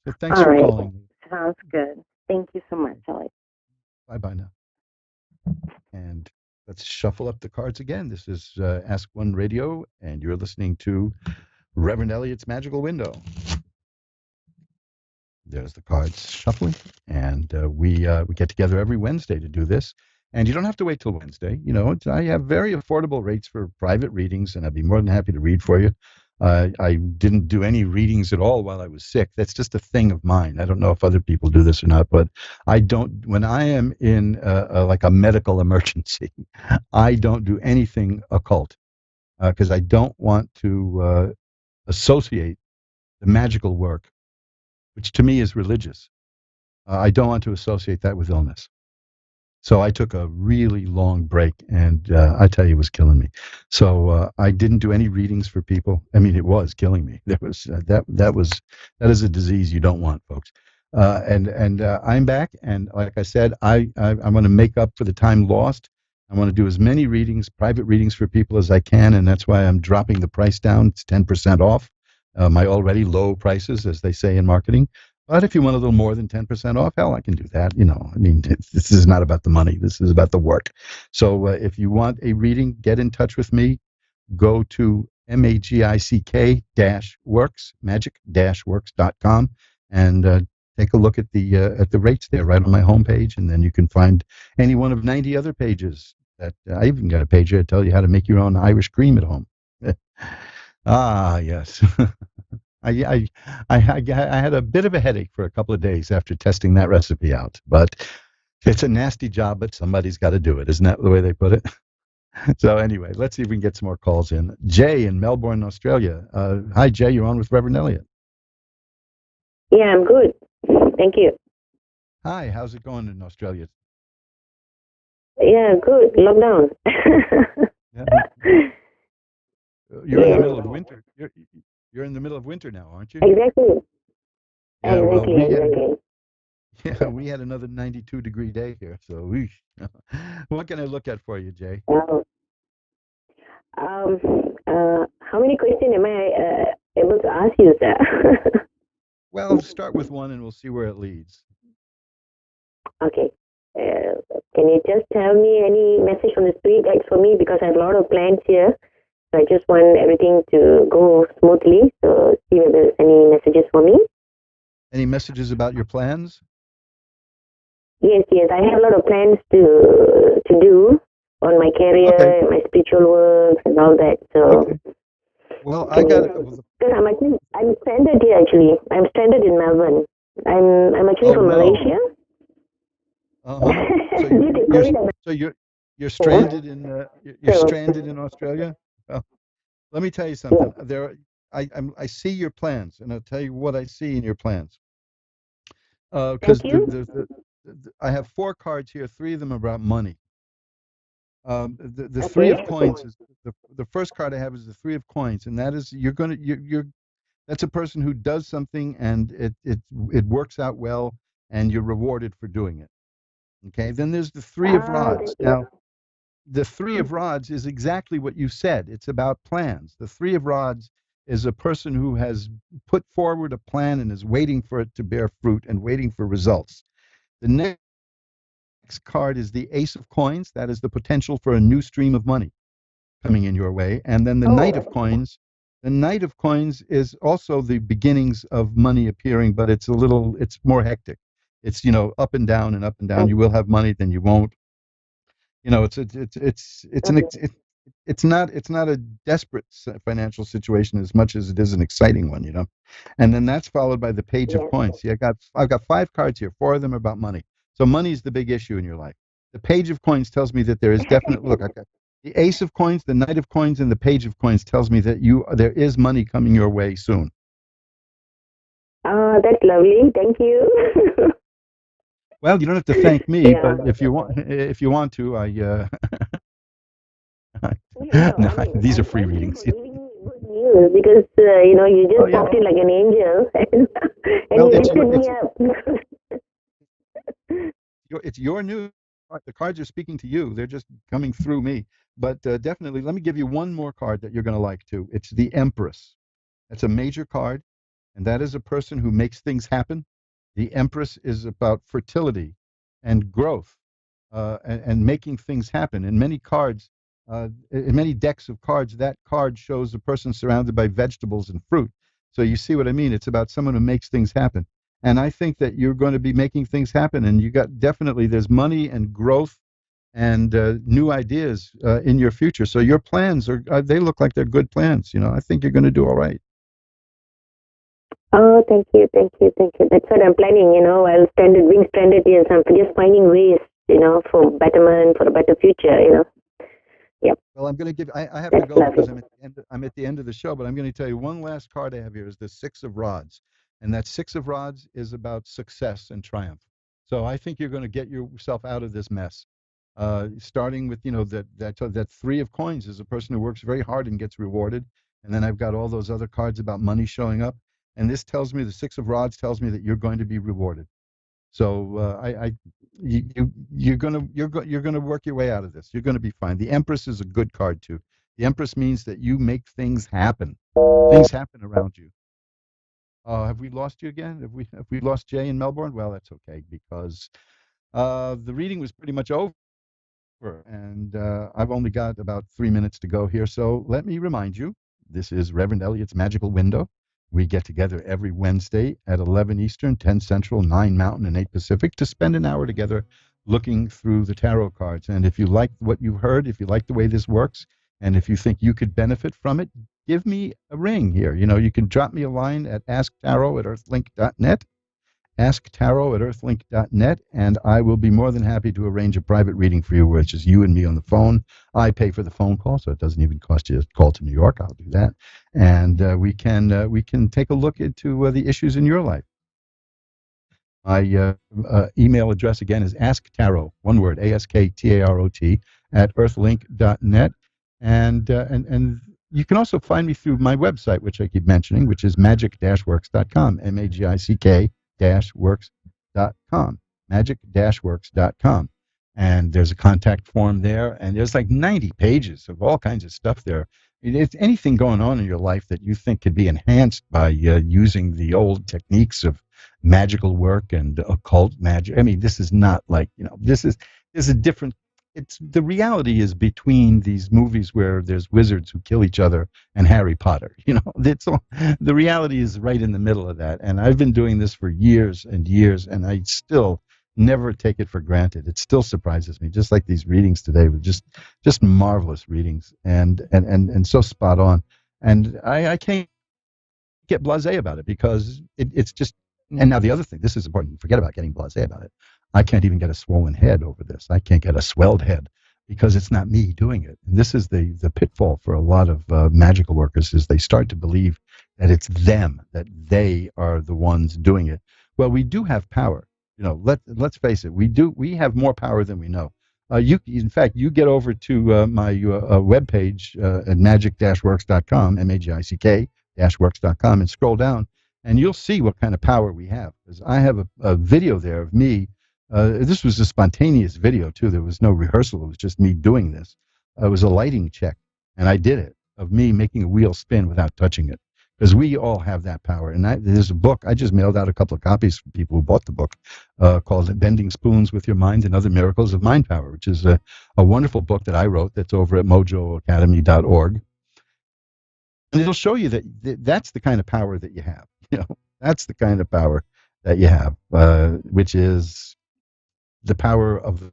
So thanks All for right. calling. Sounds good. Thank you so much, Alex. Bye bye now. And let's shuffle up the cards again. This is Ask One Radio, and you're listening to Reverend Elliot's Magical Window. There's the cards shuffling, and we get together every Wednesday to do this. And you don't have to wait till Wednesday. You know, I have very affordable rates for private readings, and I'd be more than happy to read for you. I didn't do any readings at all while I was sick. That's just a thing of mine. I don't know if other people do this or not, but I don't. When I am in like a medical emergency, I don't do anything occult because I don't want to associate the magical work, which to me is religious. I don't want to associate that with illness. So I took a really long break, and I tell you, it was killing me. So I didn't do any readings for people. I mean, it was killing me. There was that is a disease you don't want, folks. And I'm back, and like I said, I want to make up for the time lost. I want to do as many readings, private readings for people as I can, and that's why I'm dropping the price down. It's 10% off my already low prices, as they say in marketing. But if you want a little more than 10% off, hell, I can do that. You know, I mean, this is not about the money. This is about the work. So if you want a reading, get in touch with me. Go to magic-works, magic-works.com, and take a look at the rates there right on my homepage. And then you can find any one of 90 other pages. That I even got a page here to tell you how to make your own Irish cream at home. Ah, yes. I had a bit of a headache for a couple of days after testing that recipe out, but it's a nasty job, but somebody's got to do it. Isn't that the way they put it? So anyway, let's see if we can get some more calls in. Jay in Melbourne, Australia. Hi, Jay. You're on with Reverend Elliot. Yeah, I'm good. Thank you. Hi. How's it going in Australia? Yeah, good. Lockdown. You're in the middle of winter. You're in the middle of winter now, aren't you? Exactly. Yeah, Exactly. we had another 92-degree day here. So what can I look at for you, Jay? How many questions am I able to ask you, sir? Well, start with one, and we'll see where it leads. Okay. Can you just tell me any message from the spirit guides for me, because I have a lot of plans here. So I just want everything to go smoothly. So see if there's any messages for me. Any messages about your plans? Yes. I have a lot of plans to do on my career, my spiritual work, and all that. So, well, I got it. Because I'm stranded here actually. I'm stranded in Melbourne. I'm actually from Malaysia. So you're stranded in stranded in Australia. Well, let me tell you something. I see your plans, and I'll tell you what I see in your plans. Because I have 4 cards here. 3 of them are about money. The 3 of coins is the first card I have is the 3 of coins, and that is that's a person who does something and it works out well, and you're rewarded for doing it. Okay. Then there's the 3 of rods. Now, the 3 of rods is exactly what you said. It's about plans. The 3 of rods is a person who has put forward a plan and is waiting for it to bear fruit and waiting for results. The next card is the Ace of Coins. That is the potential for a new stream of money coming in your way. And then the Knight of Coins. The Knight of Coins is also the beginnings of money appearing, but it's more hectic. It's, up and down and up and down. You will have money, then you won't. It's not a desperate financial situation as much as it is an exciting one, And then that's followed by the Page of Coins. See, I've got 5 cards here. 4 of them are about money. So money is the big issue in your life. The Page of Coins tells me that there is definitely I've got the Ace of Coins, the Knight of Coins, and the Page of Coins tells me that there is money coming your way soon. That's lovely. Thank you. Well, you don't have to thank me, but if you want to, No, these are free readings. news because you just popped in like an angel and Well, you lifted me up. it's your news. The cards are speaking to you. They're just coming through me. But definitely, let me give you one more card that you're going to like too. It's the Empress. That's a major card, and that is a person who makes things happen. The Empress is about fertility and growth and making things happen. In many cards, in many decks of cards, that card shows a person surrounded by vegetables and fruit. So you see what I mean? It's about someone who makes things happen. And I think that you're going to be making things happen. And you got definitely there's money and growth and new ideas in your future. So your plans are they look like they're good plans. I think you're going to do all right. Oh, thank you. That's what I'm planning, while being stranded here. So I'm just finding ways, for betterment, for a better future, Yep. Well, I'm going to give. I have to go because I'm at the end of the show. But I'm going to tell you one last card I have here is the Six of Rods, and that Six of Rods is about success and triumph. So I think you're going to get yourself out of this mess. Starting with that Three of Coins is a person who works very hard and gets rewarded, and then I've got all those other cards about money showing up, and this tells me the Six of Rods tells me that you're going to be rewarded. So you're gonna work your way out of this. You're gonna be fine. The Empress is a good card too. The Empress means that you make things happen. Things happen around you. Have we lost you again? Have we lost Jay in Melbourne? Well, that's okay because the reading was pretty much over, and I've only got about 3 minutes to go here. So let me remind you, this is Reverend Elliot's Magical Window. We get together every Wednesday at 11 Eastern, 10 Central, 9 Mountain, and 8 Pacific to spend an hour together looking through the tarot cards. And if you like what you heard, if you like the way this works, and if you think you could benefit from it, give me a ring here. You can drop me a line at asktarot@earthlink.net, asktarot@earthlink.net, and I will be more than happy to arrange a private reading for you, which is you and me on the phone. I pay for the phone call, so it doesn't even cost you a call to New York. I'll do that, and we can take a look into the issues in your life. My email address again is asktarot, one word, ASKTAROT, @earthlink.net, and you can also find me through my website, which I keep mentioning, which is magic-works.com, magic-works.com, magic-works.com. And there's a contact form there, and there's like 90 pages of all kinds of stuff there. If anything going on in your life that you think could be enhanced by using the old techniques of magical work and occult magic. I mean, this is not like, this is a different, the reality is between these movies where there's wizards who kill each other and Harry Potter. The reality is right in the middle of that. And I've been doing this for years and years, and I still never take it for granted. It still surprises me, just like these readings today were just marvelous readings and so spot on. And I can't get blasé about it because it's just, and now the other thing, this is important, forget about getting blasé about it. I can't even get a swollen head over this. I can't get a swelled head because it's not me doing it. And this is the pitfall for a lot of magical workers, is they start to believe that it's them, that they are the ones doing it. Well, we do have power. Let's face it, we have more power than we know. In fact, you get over to my webpage at magic-works.com, magic-works.com, and scroll down, and you'll see what kind of power we have. Because I have a video there of me. This was a spontaneous video, too. There was no rehearsal. It was just me doing this. It was a lighting check, and I did it, of me making a wheel spin without touching it. Because we all have that power. And there's a book, I just mailed out a couple of copies for people who bought the book, called Bending Spoons with Your Mind and Other Miracles of Mind Power, which is a wonderful book that I wrote that's over at mojoacademy.org. And it'll show you that that's the kind of power that you have. That's the kind of power that you have, which is the power of the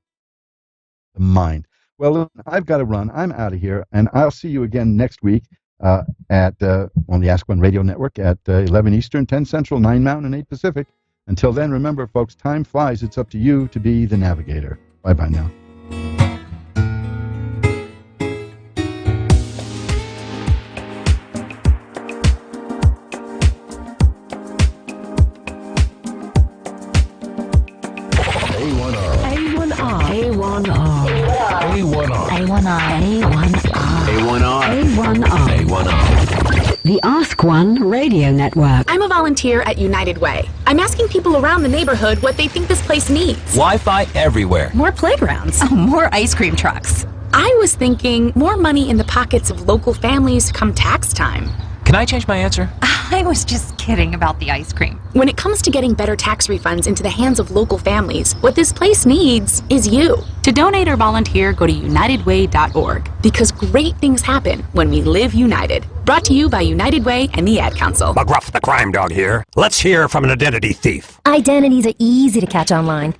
mind. Well, I've got to run. I'm out of here, and I'll see you again next week on the Ask One Radio Network at 11 Eastern, 10 Central, 9 Mountain, and 8 Pacific. Until then, remember, folks, time flies. It's up to you to be the navigator. Bye-bye now. A1R. A1R. A1R. A1R. A1R. A1R. A1R. A1R. The Ask One Radio Network. I'm a volunteer at United Way. I'm asking people around the neighborhood what they think this place needs. Wi-Fi everywhere. More playgrounds. Oh, more ice cream trucks. I was thinking more money in the pockets of local families come tax time. Can I change my answer? I was just kidding about the ice cream. When it comes to getting better tax refunds into the hands of local families, what this place needs is you. To donate or volunteer, go to unitedway.org. Because great things happen when we live united. Brought to you by United Way and the Ad Council. McGruff the crime dog here. Let's hear from an identity thief. Identities are easy to catch online.